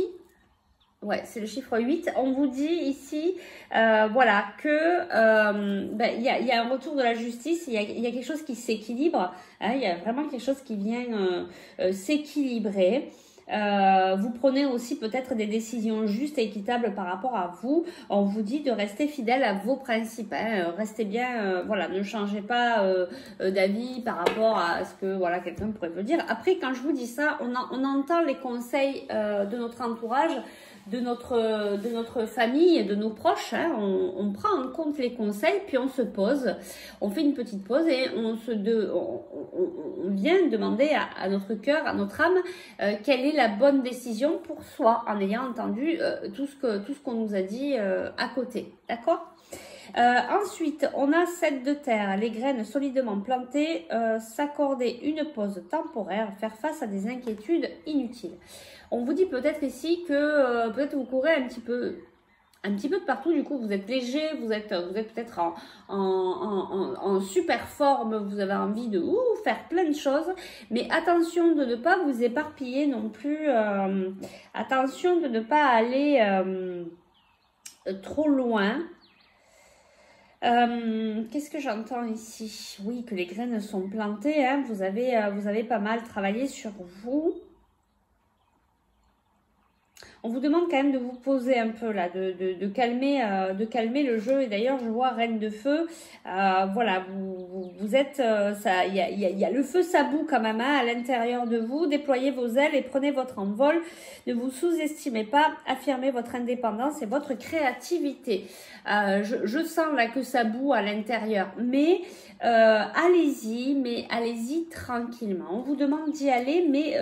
[SPEAKER 1] Ouais, c'est le chiffre 8. On vous dit ici, voilà, que ben, y a un retour de la justice, il y a quelque chose qui s'équilibre, hein, il y a vraiment quelque chose qui vient s'équilibrer. Vous prenez aussi peut-être des décisions justes et équitables par rapport à vous. On vous dit de rester fidèle à vos principes. Hein. Restez bien, voilà, ne changez pas d'avis par rapport à ce que voilà quelqu'un pourrait vous dire. Après, quand je vous dis ça, on entend les conseils de notre entourage, de notre famille, de nos proches. Hein. On prend en compte les conseils, puis on se pose, on fait une petite pause et on vient demander à notre cœur, à notre âme, quelle est la bonne décision pour soi, en ayant entendu tout ce qu'on nous a dit à côté. D'accord ? Ensuite, on a 7 de terre, les graines solidement plantées, s'accorder une pause temporaire, faire face à des inquiétudes inutiles. On vous dit peut-être ici que peut-être vous courez un petit peu de partout, du coup vous êtes léger, vous êtes peut-être en super forme, vous avez envie de faire plein de choses, mais attention de ne pas vous éparpiller non plus, attention de ne pas aller trop loin. Qu'est-ce que j'entends ici? Oui, que les graines sont plantées, hein, vous avez pas mal travaillé sur vous. On vous demande quand même de vous poser un peu là, de calmer le jeu. Et d'ailleurs, je vois Reine de Feu. Voilà, vous êtes, il y a le feu sabout quand même hein, à l'intérieur de vous. Déployez vos ailes et prenez votre envol. Ne vous sous-estimez pas. Affirmez votre indépendance et votre créativité. Je sens là que ça bout à l'intérieur, mais allez-y, mais allez-y tranquillement. On vous demande d'y aller, mais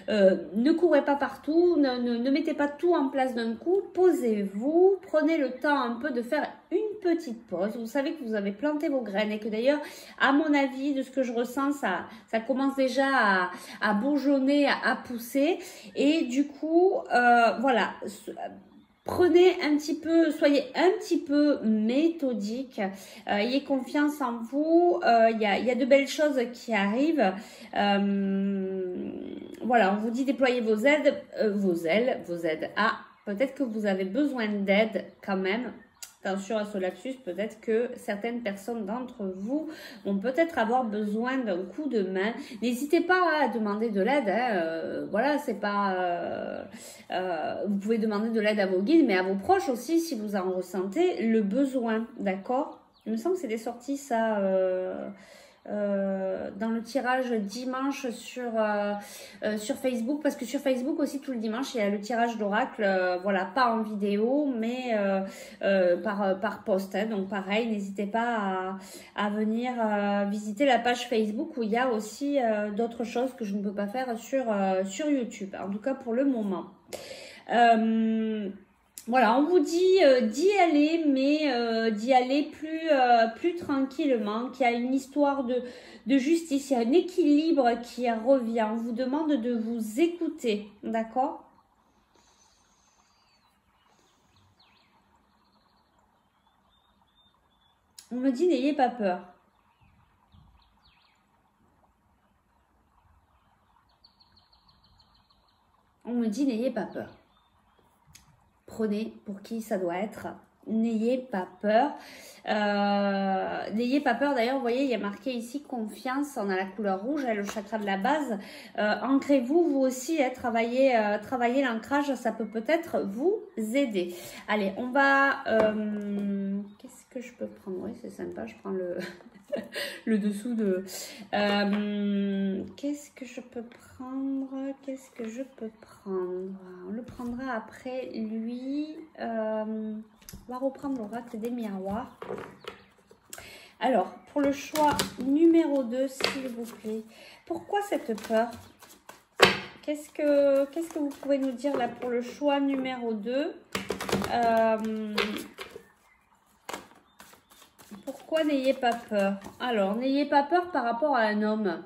[SPEAKER 1] ne courez pas partout, ne mettez pas tout en place d'un coup. Posez-vous, prenez le temps un peu de faire une petite pause. Vous savez que vous avez planté vos graines et que d'ailleurs, à mon avis, de ce que je ressens, ça commence déjà à bourgeonner, à pousser. Et du coup, voilà. Prenez un petit peu, soyez un petit peu méthodique, ayez confiance en vous, il y a de belles choses qui arrivent. Voilà, on vous dit déployer vos aides, vos aides. Ah, peut-être que vous avez besoin d'aide quand même. Attention à ce lapsus, peut-être que certaines personnes d'entre vous vont peut-être avoir besoin d'un coup de main. N'hésitez pas à demander de l'aide. Hein. Voilà, c'est pas. Vous pouvez demander de l'aide à vos guides, mais à vos proches aussi, si vous en ressentez le besoin. D'accord? Il me semble que c'était sorti ça. Dans le tirage dimanche sur Facebook, parce que sur Facebook aussi tout le dimanche il y a le tirage d'oracle, voilà, pas en vidéo mais par post, hein. Donc pareil, n'hésitez pas à venir visiter la page Facebook où il y a aussi d'autres choses que je ne peux pas faire sur YouTube, en tout cas pour le moment. Voilà, on vous dit d'y aller, mais d'y aller plus tranquillement, qu'il y a une histoire de justice, il y a un équilibre qui revient. On vous demande de vous écouter, d'accord? On me dit n'ayez pas peur. On me dit n'ayez pas peur. Prenez pour qui ça doit être. N'ayez pas peur. N'ayez pas peur. D'ailleurs, vous voyez, il y a marqué ici confiance. On a la couleur rouge, le chakra de la base. Ancrez-vous, vous aussi, travaillez l'ancrage. Ça peut peut-être vous aider. Allez, on va... Qu'est-ce que je peux prendre? Oui, c'est sympa. Je prends le... le dessous de... qu'est-ce que je peux prendre? Qu'est-ce que je peux prendre? On le prendra après lui. On va reprendre l'oracle des miroirs. Alors, pour le choix numéro 2, s'il vous plaît. Pourquoi cette peur? Qu'est-ce que vous pouvez nous dire là pour le choix numéro 2? Pourquoi n'ayez pas peur? Alors, n'ayez pas peur par rapport à un homme.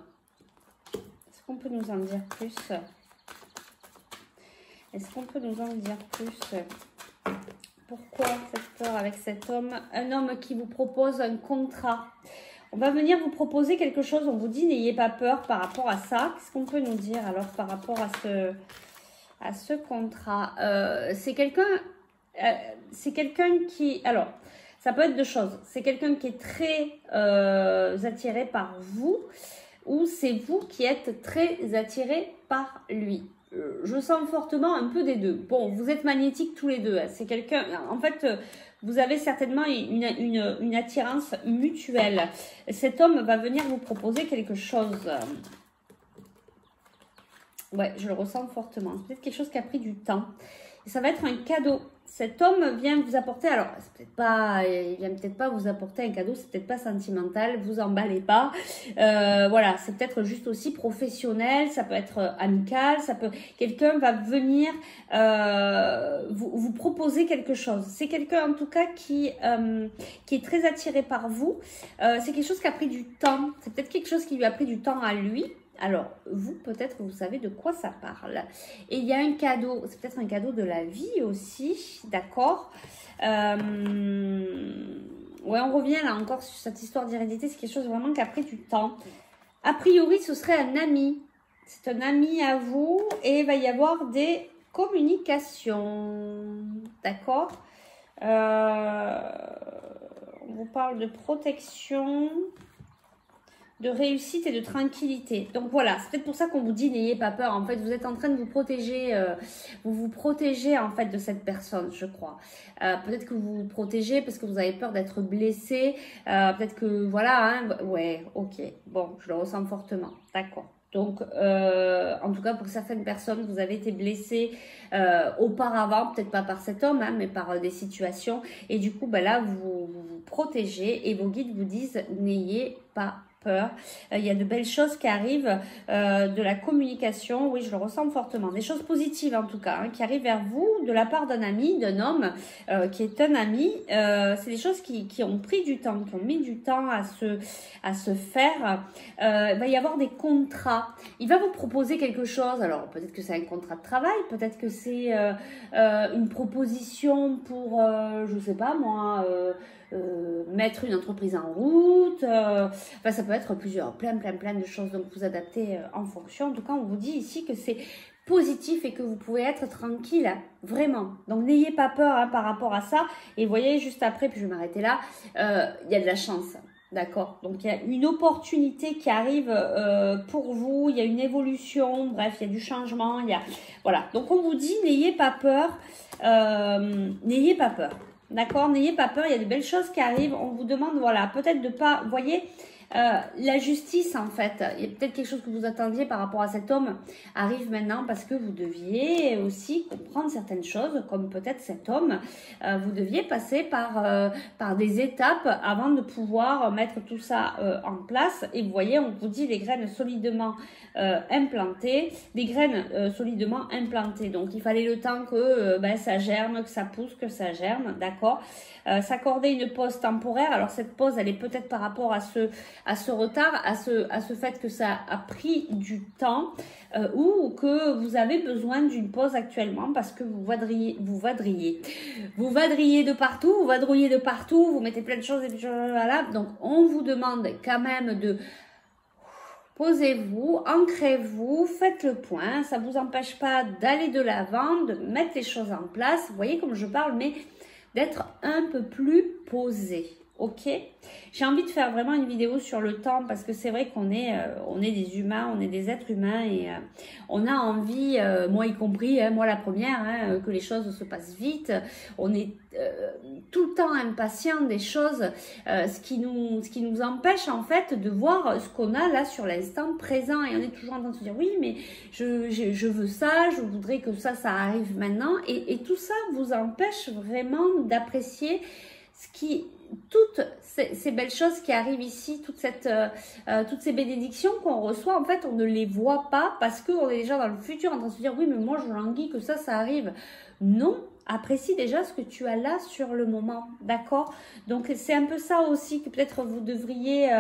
[SPEAKER 1] Est-ce qu'on peut nous en dire plus? Est-ce qu'on peut nous en dire plus? Pourquoi cette peur avec cet homme? Un homme qui vous propose un contrat. On va venir vous proposer quelque chose. On vous dit n'ayez pas peur par rapport à ça. Qu'est-ce qu'on peut nous dire alors par rapport à ce contrat? C'est quelqu'un qui... Alors... Ça peut être deux choses. C'est quelqu'un qui est très attiré par vous ou c'est vous qui êtes très attiré par lui. Je sens fortement un peu des deux. Bon, vous êtes magnétiques tous les deux. Hein. C'est quelqu'un... En fait, vous avez certainement une attirance mutuelle. Cet homme va venir vous proposer quelque chose. Ouais, je le ressens fortement. C'est peut-être quelque chose qui a pris du temps. Et ça va être un cadeau. Cet homme vient vous apporter, alors c'est peut-être pas, il vient peut-être pas vous apporter un cadeau, c'est peut-être pas sentimental, vous emballez pas. Voilà, c'est peut-être juste aussi professionnel, ça peut être amical, ça peut. Quelqu'un va venir vous proposer quelque chose. C'est quelqu'un en tout cas qui est très attiré par vous. C'est quelque chose qui a pris du temps. C'est peut-être quelque chose qui lui a pris du temps à lui. Alors, vous, peut-être, vous savez de quoi ça parle. Et il y a un cadeau, c'est peut-être un cadeau de la vie aussi, d'accord? Ouais, on revient là encore sur cette histoire d'hérédité, c'est quelque chose vraiment qui a pris du temps. A priori, ce serait un ami. C'est un ami à vous et il va y avoir des communications, d'accord? On vous parle de protection, de réussite et de tranquillité. Donc voilà, c'est peut-être pour ça qu'on vous dit n'ayez pas peur. En fait, vous êtes en train de vous protéger, vous vous protégez en fait de cette personne, je crois. Peut-être que vous vous protégez parce que vous avez peur d'être blessé. Peut-être que voilà, hein, ouais, ok. Bon, je le ressens fortement. D'accord. Donc, en tout cas, pour certaines personnes, vous avez été blessé auparavant, peut-être pas par cet homme, hein, mais par des situations. Et du coup, ben là, vous protégez et vos guides vous disent, n'ayez pas peur. Il y a de belles choses qui arrivent, de la communication, oui, je le ressens fortement. Des choses positives, en tout cas, hein, qui arrivent vers vous de la part d'un ami, d'un homme qui est un ami. C'est des choses qui ont pris du temps, qui ont mis du temps à se faire. Il va y avoir des contrats. Il va vous proposer quelque chose. Alors, peut-être que c'est un contrat de travail, peut-être que c'est une proposition pour, je sais pas moi, mettre une entreprise en route. Enfin, ça peut être plein de choses. Donc, vous adaptez en fonction. En tout cas, on vous dit ici que c'est positif et que vous pouvez être tranquille, hein, vraiment. Donc, n'ayez pas peur hein, par rapport à ça. Et vous voyez, juste après, puis je vais m'arrêter là, il y a de la chance. D'accord, donc il y a une opportunité qui arrive pour vous, il y a une évolution, bref, il y a du changement, voilà. Donc on vous dit, n'ayez pas peur, n'ayez pas peur, d'accord, n'ayez pas peur, il y a de belles choses qui arrivent, on vous demande, voilà, peut-être de pas, vous voyez, la justice en fait, il y a peut-être quelque chose que vous attendiez par rapport à cet homme arrive maintenant parce que vous deviez aussi comprendre certaines choses comme peut-être cet homme, vous deviez passer par des étapes avant de pouvoir mettre tout ça en place et vous voyez on vous dit les graines solidement implantées, des graines solidement implantées donc il fallait le temps que ça germe, que ça pousse, que ça germe, d'accord. S'accorder une pause temporaire, alors cette pause elle est peut-être par rapport à ce retard, à ce fait que ça a pris du temps ou que vous avez besoin d'une pause actuellement parce que vous vadrouillez de partout, vous vadrouillez de partout, vous mettez plein de choses et puis voilà. Donc on vous demande quand même de posez-vous, ancrez-vous, faites le point, ça ne vous empêche pas d'aller de l'avant, de mettre les choses en place, vous voyez comme je parle, mais d'être un peu plus posé. Ok, j'ai envie de faire vraiment une vidéo sur le temps parce que c'est vrai qu'on est des humains, on est des êtres humains et on a envie, moi y compris, hein, moi la première, hein, que les choses se passent vite. On est tout le temps impatient des choses, ce qui nous empêche en fait de voir ce qu'on a là sur l'instant présent et on est toujours en train de se dire oui mais je veux ça, je voudrais que ça arrive maintenant et tout ça vous empêche vraiment d'apprécier toutes ces belles choses qui arrivent ici, toutes ces bénédictions qu'on reçoit, en fait, on ne les voit pas parce qu'on est déjà dans le futur en train de se dire oui, mais moi, je languis que ça arrive. Non, apprécie déjà ce que tu as là sur le moment, d'accord? Donc, c'est un peu ça aussi que peut-être vous devriez,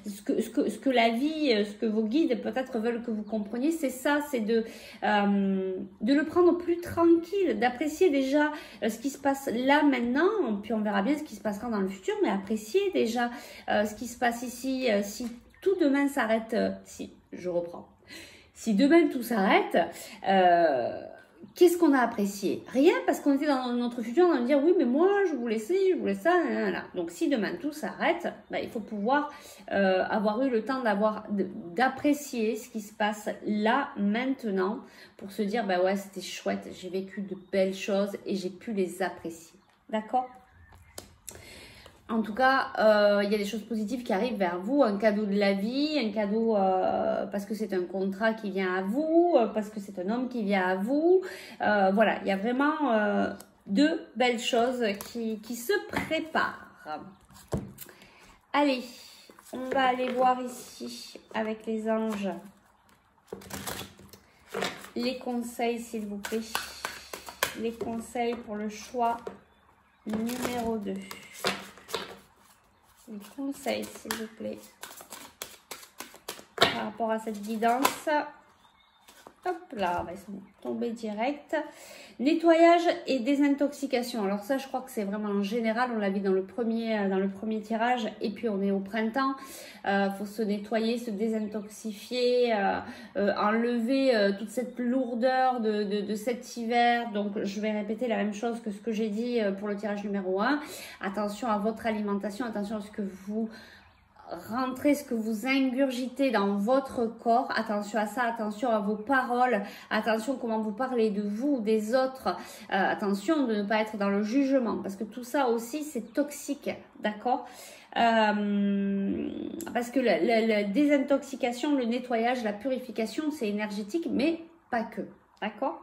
[SPEAKER 1] ce que la vie, ce que vos guides peut-être veulent que vous compreniez, c'est ça, c'est de le prendre plus tranquille, d'apprécier déjà ce qui se passe là maintenant, puis on verra bien ce qui se passera dans le futur, mais appréciez déjà ce qui se passe ici, si tout demain s'arrête, si demain tout s'arrête, qu'est-ce qu'on a apprécié? Rien, parce qu'on était dans notre futur, on va dire oui, mais moi, je voulais ci, je voulais ça, là. Donc, si demain tout s'arrête, il faut pouvoir avoir eu le temps d'apprécier ce qui se passe là, maintenant, pour se dire, ouais, c'était chouette, j'ai vécu de belles choses et j'ai pu les apprécier. D'accord? En tout cas, il y a des choses positives qui arrivent vers vous, un cadeau de la vie, un cadeau parce que c'est un contrat qui vient à vous, parce que c'est un homme qui vient à vous. Voilà, il y a vraiment de belles choses qui se préparent. Allez, on va aller voir ici avec les anges les conseils, s'il vous plaît. Les conseils pour le choix numéro 2. Les conseils, s'il vous plaît, par rapport à cette guidance. Hop là, ils sont tombés direct. Nettoyage et désintoxication. Alors ça, je crois que c'est vraiment en général. On l'a vu dans le premier tirage. Et puis, on est au printemps. Faut se nettoyer, se désintoxifier, enlever toute cette lourdeur de cet hiver. Donc, je vais répéter la même chose que ce que j'ai dit pour le tirage numéro 1. Attention à votre alimentation. Attention à ce que vous rentrer, ce que vous ingurgitez dans votre corps. Attention à ça, attention à vos paroles, attention comment vous parlez de vous ou des autres. Attention de ne pas être dans le jugement, parce que tout ça aussi, c'est toxique, d'accord? Parce que la désintoxication, le nettoyage, la purification, c'est énergétique, mais pas que, d'accord?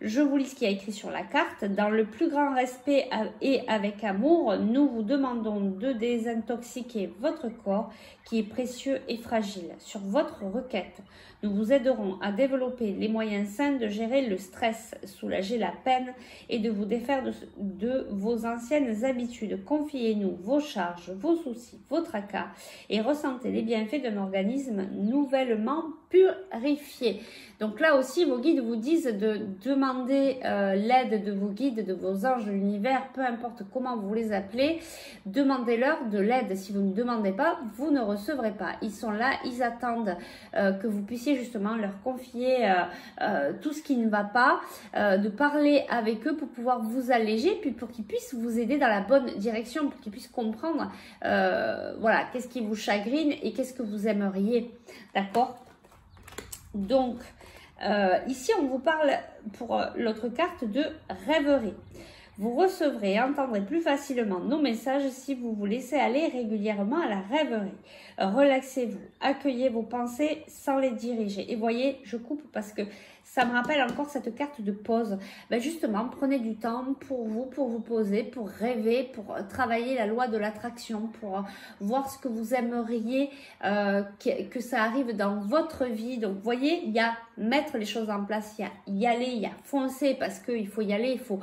[SPEAKER 1] Je vous lis ce qu'il y a écrit sur la carte. Dans le plus grand respect et avec amour, nous vous demandons de désintoxiquer votre corps qui est précieux et fragile. Sur votre requête, nous vous aiderons à développer les moyens sains de gérer le stress, soulager la peine et de vous défaire de vos anciennes habitudes. Confiez-nous vos charges, vos soucis, vos tracas et ressentez les bienfaits d'un organisme nouvellement purifié. Donc là aussi, vos guides vous disent de demander l'aide de vos guides, de vos anges de l'univers, peu importe comment vous les appelez, demandez-leur de l'aide. Si vous ne demandez pas, vous ne recevrez pas. Ils sont là, ils attendent que vous puissiez justement leur confier tout ce qui ne va pas, de parler avec eux pour pouvoir vous alléger, puis pour qu'ils puissent vous aider dans la bonne direction, pour qu'ils puissent comprendre voilà, qu'est-ce qui vous chagrine et qu'est-ce que vous aimeriez, d'accord? Donc, ici, on vous parle pour l'autre carte de rêverie. Vous recevrez et entendrez plus facilement nos messages si vous vous laissez aller régulièrement à la rêverie. Relaxez-vous, accueillez vos pensées sans les diriger. Et voyez, je coupe parce que ça me rappelle encore cette carte de pause. Ben justement, prenez du temps pour vous poser, pour rêver, pour travailler la loi de l'attraction, pour voir ce que vous aimeriez que ça arrive dans votre vie. Donc, vous voyez, il y a mettre les choses en place, il y a y aller, il y a foncer parce qu'il faut y aller, il faut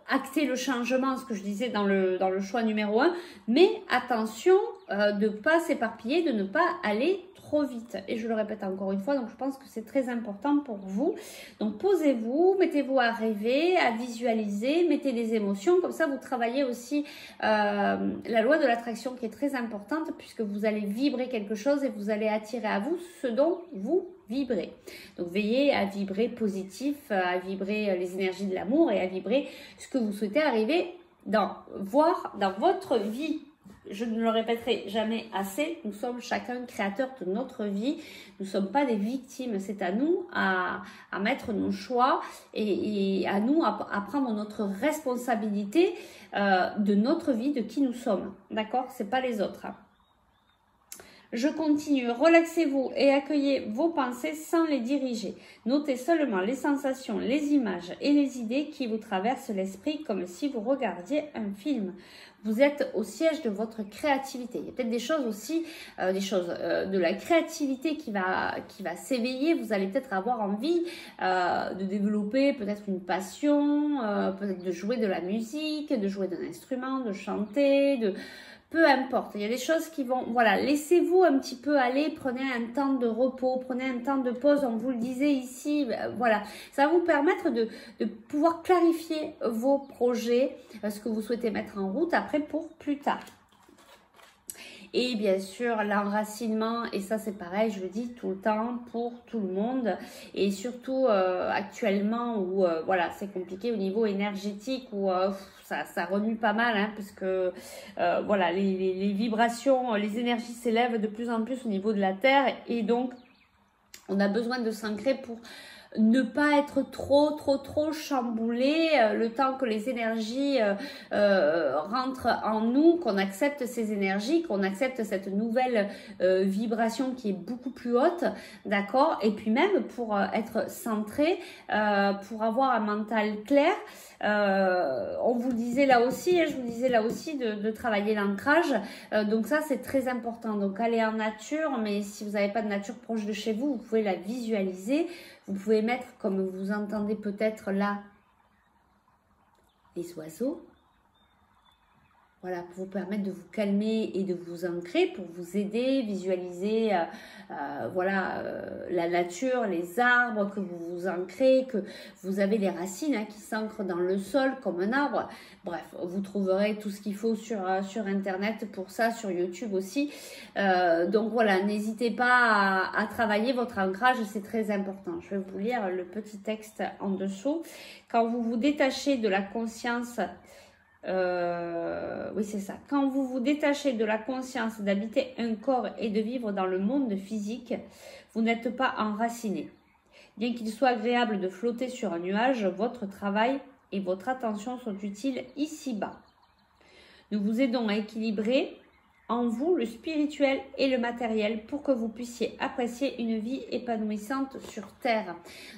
[SPEAKER 1] acter le changement, ce que je disais dans le choix numéro 1. Mais attention de ne pas s'éparpiller, de ne pas aller trop vite. Et je le répète encore une fois, donc je pense que c'est très important pour vous. Donc posez-vous, mettez-vous à rêver, à visualiser, mettez des émotions. Comme ça, vous travaillez aussi la loi de l'attraction qui est très importante puisque vous allez vibrer quelque chose et vous allez attirer à vous ce dont vous vibrez. Donc veillez à vibrer positif, à vibrer les énergies de l'amour et à vibrer ce que vous souhaitez arriver voir dans votre vie. Je ne le répéterai jamais assez, nous sommes chacun créateur de notre vie, nous ne sommes pas des victimes, c'est à nous à mettre nos choix et à nous à prendre notre responsabilité de notre vie, de qui nous sommes, d'accord? C'est pas les autres. Je continue, relaxez-vous et accueillez vos pensées sans les diriger. Notez seulement les sensations, les images et les idées qui vous traversent l'esprit comme si vous regardiez un film. Vous êtes au siège de votre créativité. Il y a peut-être des choses aussi, de la créativité qui va s'éveiller. Vous allez peut-être avoir envie de développer peut-être une passion, peut-être de jouer de la musique, de jouer d'un instrument, de chanter, peu importe, il y a des choses qui vont, voilà, laissez-vous un petit peu aller, prenez un temps de repos, prenez un temps de pause, on vous le disait ici, voilà. Ça va vous permettre de pouvoir clarifier vos projets, ce que vous souhaitez mettre en route après pour plus tard. Et bien sûr, l'enracinement, et ça c'est pareil, je le dis tout le temps pour tout le monde. Et surtout actuellement où voilà, c'est compliqué au niveau énergétique, où ça remue pas mal, hein, parce que voilà, les vibrations, les énergies s'élèvent de plus en plus au niveau de la Terre. Et donc, on a besoin de s'ancrer pour ne pas être trop chamboulé, le temps que les énergies rentrent en nous, qu'on accepte ces énergies, qu'on accepte cette nouvelle vibration qui est beaucoup plus haute, d'accord? Et puis même pour être centré, pour avoir un mental clair, on vous disait là aussi, je vous disais là aussi de travailler l'ancrage, donc ça c'est très important. Donc aller en nature, mais si vous n'avez pas de nature proche de chez vous, vous pouvez la visualiser. Vous pouvez mettre, comme vous entendez peut-être là, les oiseaux. Voilà, pour vous permettre de vous calmer et de vous ancrer, pour vous aider, visualiser voilà, la nature, les arbres, que vous vous ancrez, que vous avez les racines hein, qui s'ancrent dans le sol comme un arbre. Bref, vous trouverez tout ce qu'il faut sur Internet pour ça, sur YouTube aussi. Donc voilà, n'hésitez pas à travailler votre ancrage, c'est très important. Je vais vous lire le petit texte en dessous. Quand vous vous détachez de la conscience oui, c'est ça. Quand vous vous détachez de la conscience d'habiter un corps et de vivre dans le monde physique, vous n'êtes pas enraciné. Bien qu'il soit agréable de flotter sur un nuage, votre travail et votre attention sont utiles ici-bas. Nous vous aidons à équilibrer en vous le spirituel et le matériel pour que vous puissiez apprécier une vie épanouissante sur Terre.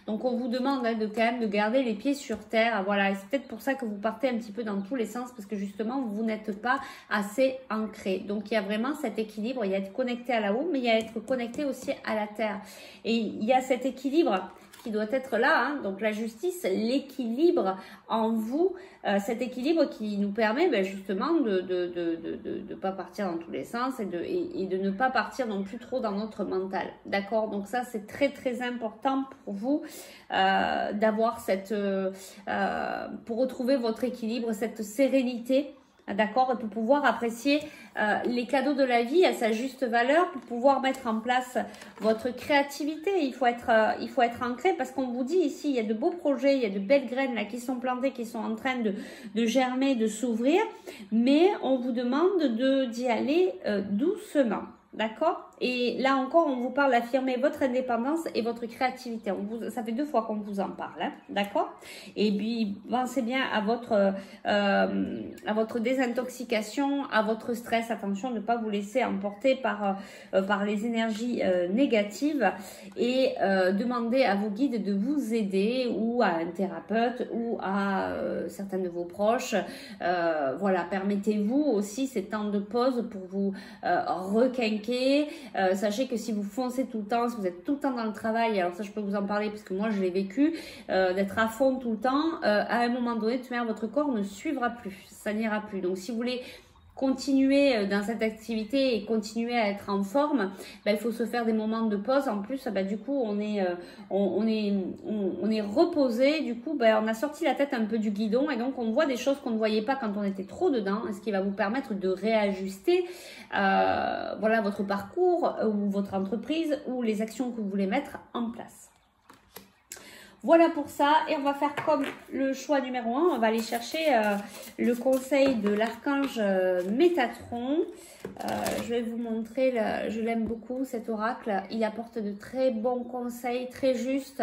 [SPEAKER 1] Donc on vous demande de quand même de garder les pieds sur Terre. Voilà, et c'est peut-être pour ça que vous partez un petit peu dans tous les sens parce que justement vous n'êtes pas assez ancré. Donc il y a vraiment cet équilibre, il y a être connecté à là-haut, mais il y a être connecté aussi à la Terre. Et il y a cet équilibre qui doit être là, hein. Donc la justice, l'équilibre en vous, cet équilibre qui nous permet justement de pas partir dans tous les sens et de ne pas partir non plus trop dans notre mental, d'accord? Donc ça c'est très très important pour vous d'avoir cette, pour retrouver votre équilibre, cette sérénité. D'accord, et pour pouvoir apprécier les cadeaux de la vie à sa juste valeur, pour pouvoir mettre en place votre créativité, il faut être ancré parce qu'on vous dit ici, il y a de beaux projets, il y a de belles graines là qui sont plantées, qui sont en train de germer, de s'ouvrir, mais on vous demande d'y aller doucement. D'accord? Et là encore, on vous parle d'affirmer votre indépendance et votre créativité. Ça fait 2 fois qu'on vous en parle. Hein? D'accord? Et puis, pensez bien à votre désintoxication, à votre stress. Attention de ne pas vous laisser emporter par les énergies négatives. Et demandez à vos guides de vous aider ou à un thérapeute ou à certains de vos proches. Voilà, permettez-vous aussi ces temps de pause pour vous requinquer. Sachez que si vous foncez tout le temps, si vous êtes tout le temps dans le travail, alors ça je peux vous en parler parce que moi je l'ai vécu, d'être à fond tout le temps, à un moment donné, de toute manière, votre corps ne suivra plus, ça n'ira plus. Donc si vous voulez continuer dans cette activité et continuer à être en forme, il faut se faire des moments de pause. En plus, du coup, on est reposé. Du coup, on a sorti la tête un peu du guidon et donc on voit des choses qu'on ne voyait pas quand on était trop dedans, ce qui va vous permettre de réajuster voilà, votre parcours ou votre entreprise ou les actions que vous voulez mettre en place. Voilà pour ça, et on va faire comme le choix numéro 1, on va aller chercher le conseil de l'archange Métatron. Je vais vous montrer, je l'aime beaucoup cet oracle, il apporte de très bons conseils, très justes.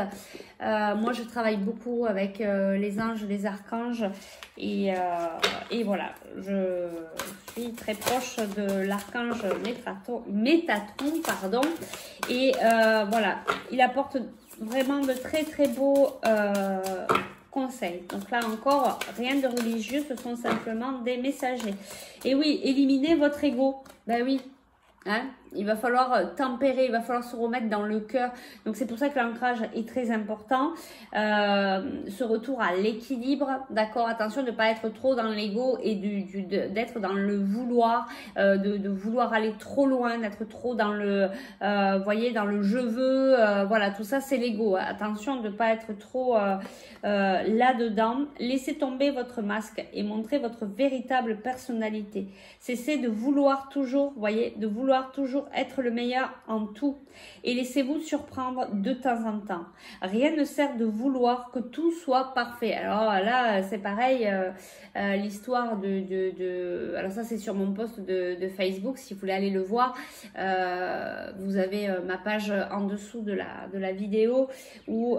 [SPEAKER 1] Moi je travaille beaucoup avec les anges, les archanges, et voilà, je suis très proche de l'archange Métatron, pardon, et voilà, il apporte vraiment de très très beaux conseils. Donc là encore, rien de religieux, ce sont simplement des messagers. Et oui, éliminez votre ego. Ben oui, hein, il va falloir tempérer, il va falloir se remettre dans le cœur. Donc c'est pour ça que l'ancrage est très important. Ce retour à l'équilibre, d'accord. Attention de ne pas être trop dans l'ego et d'être dans le vouloir, de vouloir aller trop loin, d'être trop dans le, voyez, dans le je veux. Voilà, tout ça c'est l'ego. Attention de ne pas être trop là-dedans. Laissez tomber votre masque et montrez votre véritable personnalité. Cessez de vouloir toujours, voyez, de vouloir toujours être le meilleur en tout et laissez-vous surprendre de temps en temps. Rien ne sert de vouloir que tout soit parfait. Alors là, c'est pareil, l'histoire alors ça c'est sur mon post de Facebook, si vous voulez aller le voir, vous avez ma page en dessous de la vidéo où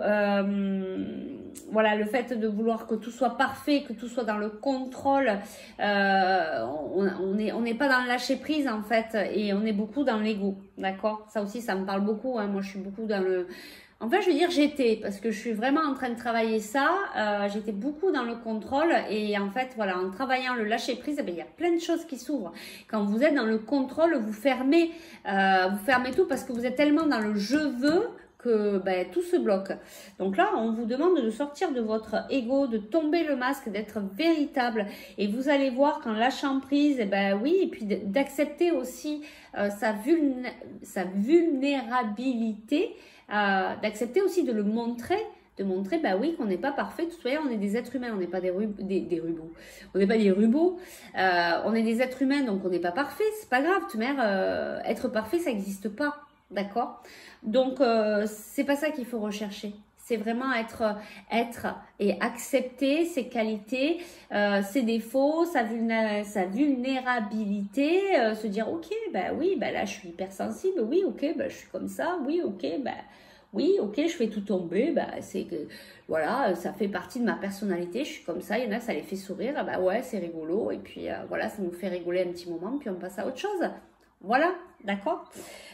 [SPEAKER 1] voilà, le fait de vouloir que tout soit parfait, que tout soit dans le contrôle, on n'est pas dans le lâcher prise en fait, et on est beaucoup dans l'ego, d'accord? Ça aussi, ça me parle beaucoup, hein. Moi je suis beaucoup dans le... En fait, je veux dire j'étais, parce que je suis vraiment en train de travailler ça, j'étais beaucoup dans le contrôle, et en fait, voilà, en travaillant le lâcher prise, il y a plein de choses qui s'ouvrent. Quand vous êtes dans le contrôle, vous fermez tout parce que vous êtes tellement dans le je veux, que tout se bloque. Donc là, on vous demande de sortir de votre ego, de tomber le masque, d'être véritable. Et vous allez voir qu'en lâchant prise, oui, et puis d'accepter aussi sa vulnérabilité, d'accepter aussi de le montrer, de montrer oui qu'on n'est pas parfait. De toute façon, on est des êtres humains, on n'est pas des robots. On n'est pas des robots. On est des êtres humains, donc on n'est pas parfait. C'est pas grave. Tout être parfait, ça n'existe pas. D'accord? Donc, c'est pas ça qu'il faut rechercher. c'est vraiment être et accepter ses qualités, ses défauts, sa vulnérabilité, se dire ok, ben oui, ben là je suis hypersensible, oui, ok, ben je suis comme ça, oui, ok, ben oui, ok, je fais tout tomber, bah, c'est que, voilà, ça fait partie de ma personnalité, je suis comme ça, il y en a, ça les fait sourire, bah ouais, c'est rigolo, et puis voilà, ça nous fait rigoler un petit moment, puis on passe à autre chose. Voilà, d'accord.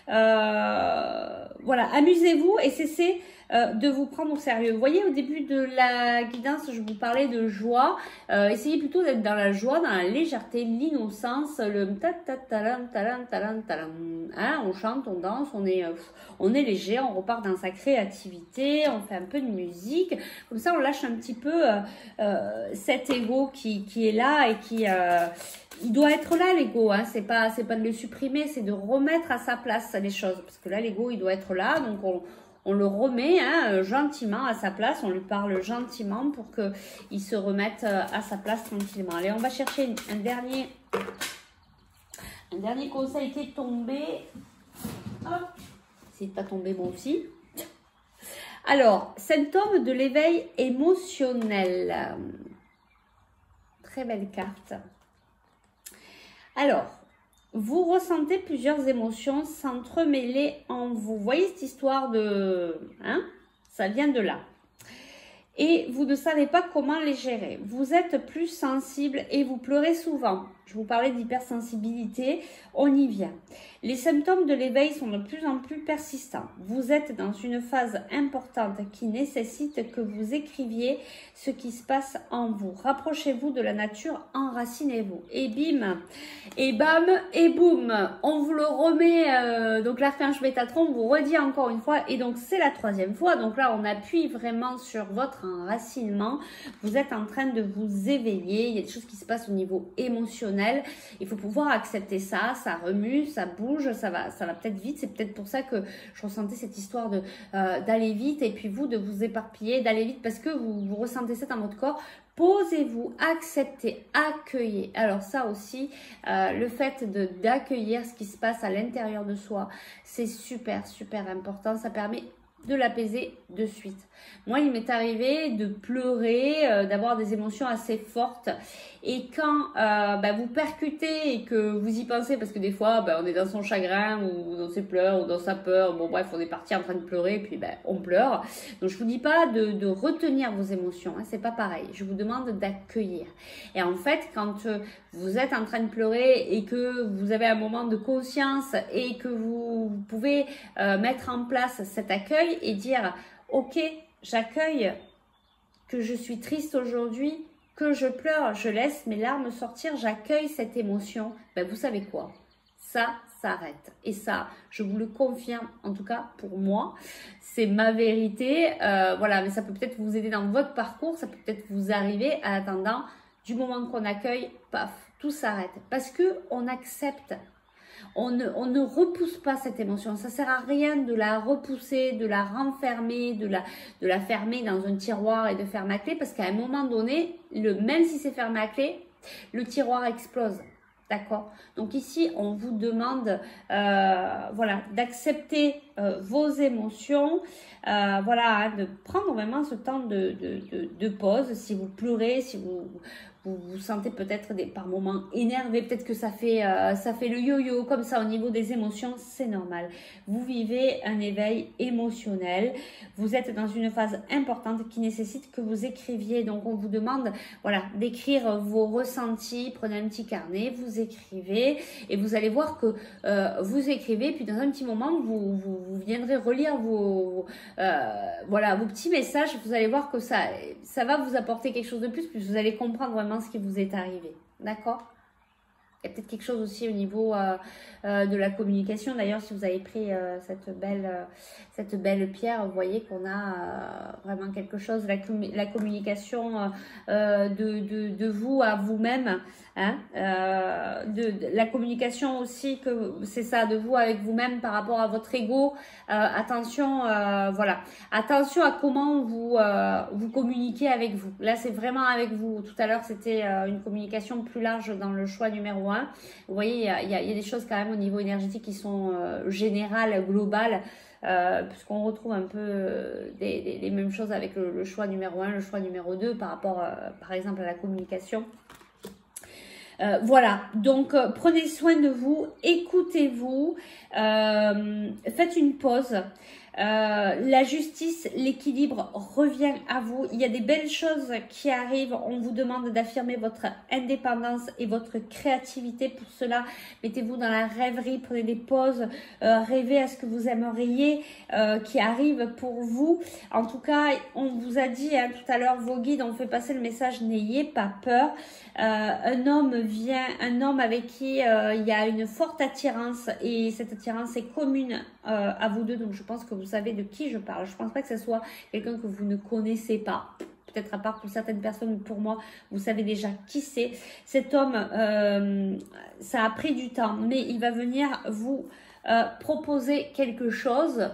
[SPEAKER 1] Voilà, amusez-vous et cessez de vous prendre au sérieux. Vous voyez, au début de la guidance, je vous parlais de joie. Essayez plutôt d'être dans la joie, dans la légèreté, l'innocence, le ta-ta-talam, talam, talam, talam. Hein, on chante, on danse, on est léger, on repart dans sa créativité, on fait un peu de musique. Comme ça, on lâche un petit peu cet ego qui est là et qui... il doit être là, l'ego, hein. C'est pas de le supprimer, c'est de remettre à sa place les choses. Parce que là, l'ego, il doit être là, donc on le remet hein, gentiment à sa place, on lui parle gentiment pour qu'il se remette à sa place tranquillement. Allez, on va chercher un dernier conseil qui est tombé. Hop, essayez de pas tomber moi aussi. Alors, symptômes de l'éveil émotionnel. Très belle carte. Alors, vous ressentez plusieurs émotions s'entremêler en vous. Vous voyez cette histoire de... Hein, ça vient de là. Et vous ne savez pas comment les gérer. Vous êtes plus sensible et vous pleurez souvent. Je vous parlais d'hypersensibilité, on y vient. Les symptômes de l'éveil sont de plus en plus persistants. Vous êtes dans une phase importante qui nécessite que vous écriviez ce qui se passe en vous. Rapprochez-vous de la nature, enracinez-vous. Et bim, et bam, et boum, on vous le remet. Donc l'archange Métatron vous redit encore une fois. Et donc c'est la troisième fois. Donc là on appuie vraiment sur votre enracinement. Vous êtes en train de vous éveiller. Il y a des choses qui se passent au niveau émotionnel. Il faut pouvoir accepter ça, ça remue, ça bouge, ça va peut-être vite. C'est peut-être pour ça que je ressentais cette histoire d'aller vite et puis vous de vous éparpiller, d'aller vite parce que vous ressentez ça dans votre corps. Posez-vous, acceptez, accueillez. Alors ça aussi, le fait d'accueillir ce qui se passe à l'intérieur de soi, c'est super important. Ça permet de l'apaiser de suite. Moi, il m'est arrivé de pleurer, d'avoir des émotions assez fortes. Et quand vous percutez et que vous y pensez, parce que des fois, on est dans son chagrin ou dans ses pleurs ou dans sa peur. Bon, bref, on est parti en train de pleurer et puis on pleure. Donc, je vous dis pas de retenir vos émotions. Hein, c'est pas pareil. Je vous demande d'accueillir. Et en fait, quand vous êtes en train de pleurer et que vous avez un moment de conscience et que vous pouvez mettre en place cet accueil et dire « Ok, j'accueille que je suis triste aujourd'hui, que je pleure, je laisse mes larmes sortir, j'accueille cette émotion. » Vous savez quoi? Ça s'arrête. Et ça, je vous le confirme, en tout cas pour moi, c'est ma vérité. Voilà, mais ça peut peut-être vous aider dans votre parcours, ça peut peut-être vous arriver. En attendant, du moment qu'on accueille, paf, tout s'arrête. Parce qu'on accepte. On ne repousse pas cette émotion. Ça sert à rien de la repousser, de la renfermer, de la fermer dans un tiroir et de fermer à clé. Parce qu'à un moment donné, même si c'est fermé à clé, le tiroir explose. D'accord? Donc ici, on vous demande voilà, d'accepter vos émotions. Voilà, hein, de prendre vraiment ce temps de pause. Si vous pleurez, si vous sentez peut-être par moments énervé, peut-être que ça fait le yo-yo comme ça au niveau des émotions, c'est normal. Vous vivez un éveil émotionnel, vous êtes dans une phase importante qui nécessite que vous écriviez. Donc on vous demande voilà, d'écrire vos ressentis, prenez un petit carnet, vous écrivez et vous allez voir que vous écrivez, puis dans un petit moment vous viendrez relire voilà, vos petits messages, vous allez voir que ça va vous apporter quelque chose de plus, puis vous allez comprendre vraiment ce qui vous est arrivé. D'accord? Il y a peut-être quelque chose aussi au niveau de la communication. D'ailleurs, si vous avez pris cette belle pierre, vous voyez qu'on a vraiment quelque chose, la communication de vous à vous-même. hein, de la communication aussi, que c'est ça, de vous avec vous-même par rapport à votre ego. Attention, voilà, attention à comment vous communiquez avec vous. Là, c'est vraiment avec vous. Tout à l'heure, c'était une communication plus large dans le choix numéro 1. Vous voyez, il y a des choses quand même au niveau énergétique qui sont générales, globales. Puisqu'on retrouve un peu les mêmes choses avec le choix numéro 1, le choix numéro 2 par rapport par exemple à la communication. Voilà, donc prenez soin de vous, écoutez-vous, faites une pause. La justice, l'équilibre revient à vous. Il y a des belles choses qui arrivent. On vous demande d'affirmer votre indépendance et votre créativité. Pour cela, mettez-vous dans la rêverie, prenez des pauses, rêvez à ce que vous aimeriez qui arrive pour vous. En tout cas, on vous a dit hein, tout à l'heure, vos guides ont fait passer le message, n'ayez pas peur. Un homme vient, un homme avec qui il y a une forte attirance et cette attirance est commune à vous deux. Donc je pense que vous savez de qui je parle. Je pense pas que ce soit quelqu'un que vous ne connaissez pas. Peut-être à part pour certaines personnes, mais pour moi, vous savez déjà qui c'est. Cet homme, ça a pris du temps, mais il va venir vous proposer quelque chose.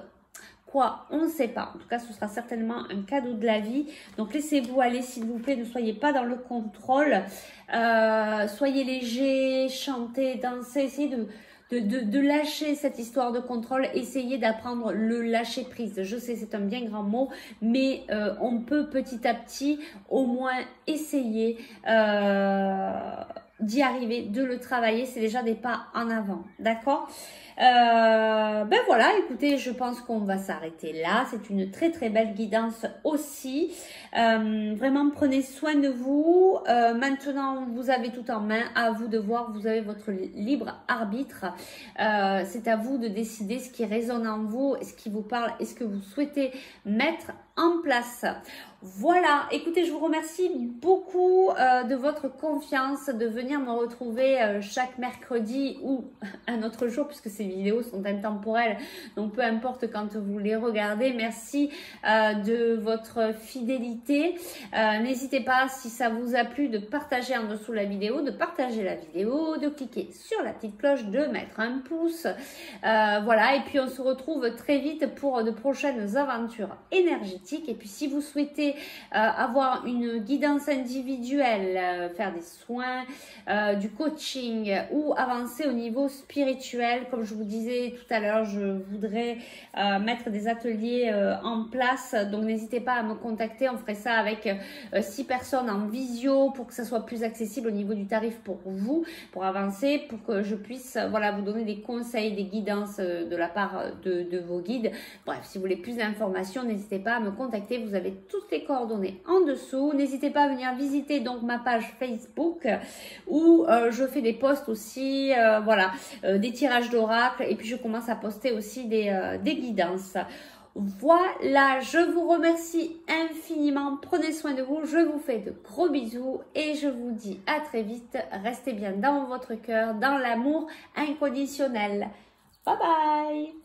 [SPEAKER 1] Quoi, on ne sait pas. En tout cas, ce sera certainement un cadeau de la vie. Donc, laissez-vous aller, s'il vous plaît. Ne soyez pas dans le contrôle. Soyez léger, chantez, dansez. Essayez de lâcher cette histoire de contrôle. Essayez d'apprendre le lâcher prise. Je sais, c'est un bien grand mot, mais on peut petit à petit au moins essayer d'y arriver, de le travailler. C'est déjà des pas en avant. D'accord ? Ben voilà, écoutez, je pense qu'on va s'arrêter là. C'est une très très belle guidance aussi. Vraiment, prenez soin de vous. Maintenant, vous avez tout en main. À vous de voir. Vous avez votre libre arbitre. C'est à vous de décider ce qui résonne en vous, ce qui vous parle et ce que vous souhaitez mettre en place. Voilà, écoutez, je vous remercie beaucoup de votre confiance, de venir me retrouver chaque mercredi ou un autre jour, puisque ces vidéos sont intemporelles, donc peu importe quand vous les regardez. Merci de votre fidélité. N'hésitez pas, si ça vous a plu, de partager en dessous la vidéo, de partager la vidéo, de cliquer sur la petite cloche, de mettre un pouce. Voilà, et puis on se retrouve très vite pour de prochaines aventures énergétiques. Et puis si vous souhaitez avoir une guidance individuelle, faire des soins, du coaching ou avancer au niveau spirituel, comme je vous disais tout à l'heure, je voudrais mettre des ateliers en place, donc n'hésitez pas à me contacter. On ferait ça avec 6 personnes en visio pour que ça soit plus accessible au niveau du tarif pour vous, pour avancer, pour que je puisse voilà, vous donner des conseils, des guidances de la part de vos guides. Bref, si vous voulez plus d'informations, n'hésitez pas à me contacter. Vous avez toutes les coordonnées en dessous. N'hésitez pas à venir visiter donc ma page Facebook où je fais des posts aussi, voilà, des tirages d'oracle, et puis je commence à poster aussi des guidances. Voilà, je vous remercie infiniment. Prenez soin de vous. Je vous fais de gros bisous et je vous dis à très vite. Restez bien dans votre cœur, dans l'amour inconditionnel. Bye bye.